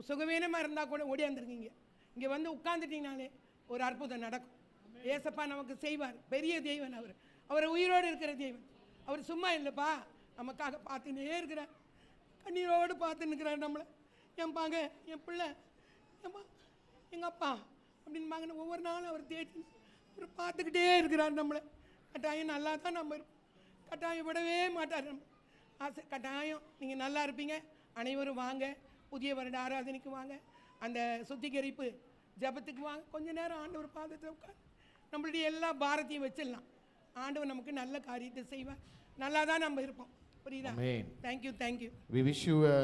சுகவீனமாக இருந்தால் கூட ஓடியாந்துருக்கீங்க. இங்கே வந்து உட்காந்துட்டிங்கனாலே ஒரு அற்புதம் நடக்கும். ஏசப்பா நமக்கு செய்வார். பெரிய தெய்வன் அவர். அவர் உயிரோடு இருக்கிற தெய்வன். அவர் சும்மா இல்லைப்பா, நமக்காக பார்த்துன்னே இருக்கிறார். கண்ணீரோடு பார்த்துன்னு இருக்கிறார் நம்மளை. என்பாங்க, என் பிள்ளை, ஏம்மா எங்கள் அப்பா அப்படின்பாங்க. ஒவ்வொரு நாளும் அவர் தேடி அவர் பார்த்துக்கிட்டே இருக்கிறார் நம்மளை. கட்டாயம் நல்லா தான் நம்ம இருப்போம். கட்டாயம் விடவே மாட்டார் நம்ம. ஆசை கட்டாயம் நீங்கள் நல்லா இருப்பீங்க. அனைவரும் வாங்க, புதிய வருட ஆராதனைக்கு வாங்க, அந்த சுத்திகரிப்பு ஜபத்துக்கு வாங்க. கொஞ்ச நேரம் ஆண்டவர் பாதத்தில் உட்காந்து நம்மளுடைய எல்லா பாரத்தையும் வச்சிடலாம். ஆண்டவர் நமக்கு நல்ல காரியத்தை செய்வார். நல்லா தான் நம்ம இருப்போம். புரியுதா? Thank you, thank you. We wish you a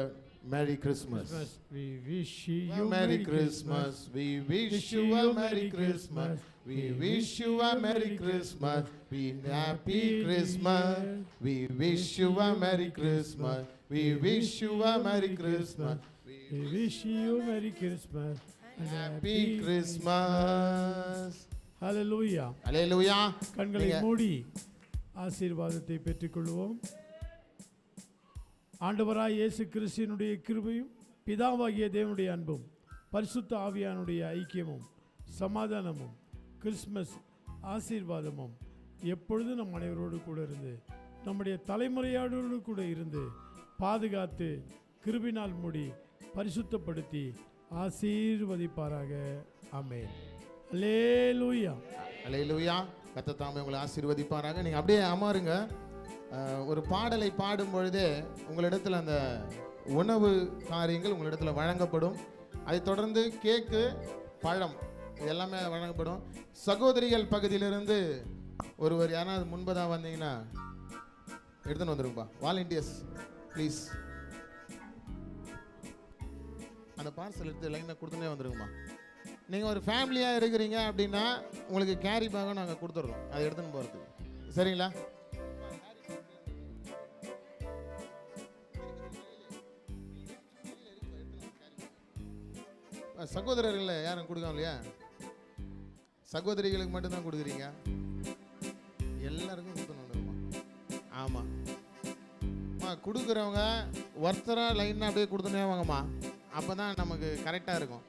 Merry Christmas. We wish you a Merry Christmas. We wish you a Merry Christmas. We wish you a Merry Christmas. We happy Christmas. We wish you a Merry Christmas. We wish you a Merry Christmas. We wish you Merry Christmas and Happy Christmas. Hallelujah. Hallelujah. கண்களை மூடி ஆசீர்வாதத்தை பெற்றுக்கொள்வோம். ஆண்டவராய் இயேசு கிறிஸ்துவினுடைய கிருபையும், பிதாவாகிய தேவனுடைய அன்பும், பரிசுத்த ஆவியானுடைய ஐக்கியமும், சமாதானமும், கிறிஸ்மஸ் ஆசீர்வாதமும் எப்பொழுதும் நம் அனைவரோடு கூட இருந்து, நம்முடைய தலைமுறையோடு கூட இருந்து பாதுகாத்து கிருபினால் மூடி பரிசுத்தப்படுத்தி ஆசீர்வதிப்பாராக. ஆமென். அல்லேலூயா. அல்லேலூயா. கர்த்தர் தாமே உங்களை ஆசீர்வதிப்பாராக. நீங்கள் அப்படியே அமருங்க. ஒரு பாடலை பாடும் பொழுதே உங்களிடத்தில் அந்த உணவு காரியங்கள் உங்களிடத்தில் வழங்கப்படும். அதைத் தொடர்ந்து கேக்கு, பழம் இது எல்லாமே வழங்கப்படும். சகோதரிகள் பகுதியிலிருந்து ஒருவர் யாராவது முன்பதாக வந்தீங்கன்னா எடுத்துன்னு வந்துருங்கப்பா. வாலண்டியர்ஸ் ப்ளீஸ் அந்த பார்சல் எடுத்து லைனாக கொடுத்துனே வந்துருங்கம்மா. நீங்கள் ஒரு ஃபேமிலியாக இருக்கிறீங்க அப்படின்னா உங்களுக்கு கேரி பேக்கும் நாங்கள் கொடுத்துட்றோம், அதை எடுத்துன்னு போகிறதுக்கு. சரிங்களா? சகோதரர்கள் யாரும் கொடுக்காம இல்லையா? சகோதரிகளுக்கு மட்டும்தான் கொடுக்குறீங்க. எல்லாருக்கும் கொடுத்துன்னு வந்துருமா? ஆமாம் கொடுக்குறவங்க ஒருத்தராக லைனாக அப்படியே கொடுத்துனே வாங்கம்மா. அப்போ தான் நமக்கு கரெக்டாக இருக்கும்.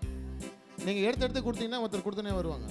நீங்கள் எடுத்து கொடுத்தீங்கன்னா ஒருத்தர் கொடுத்துனே வருவாங்க.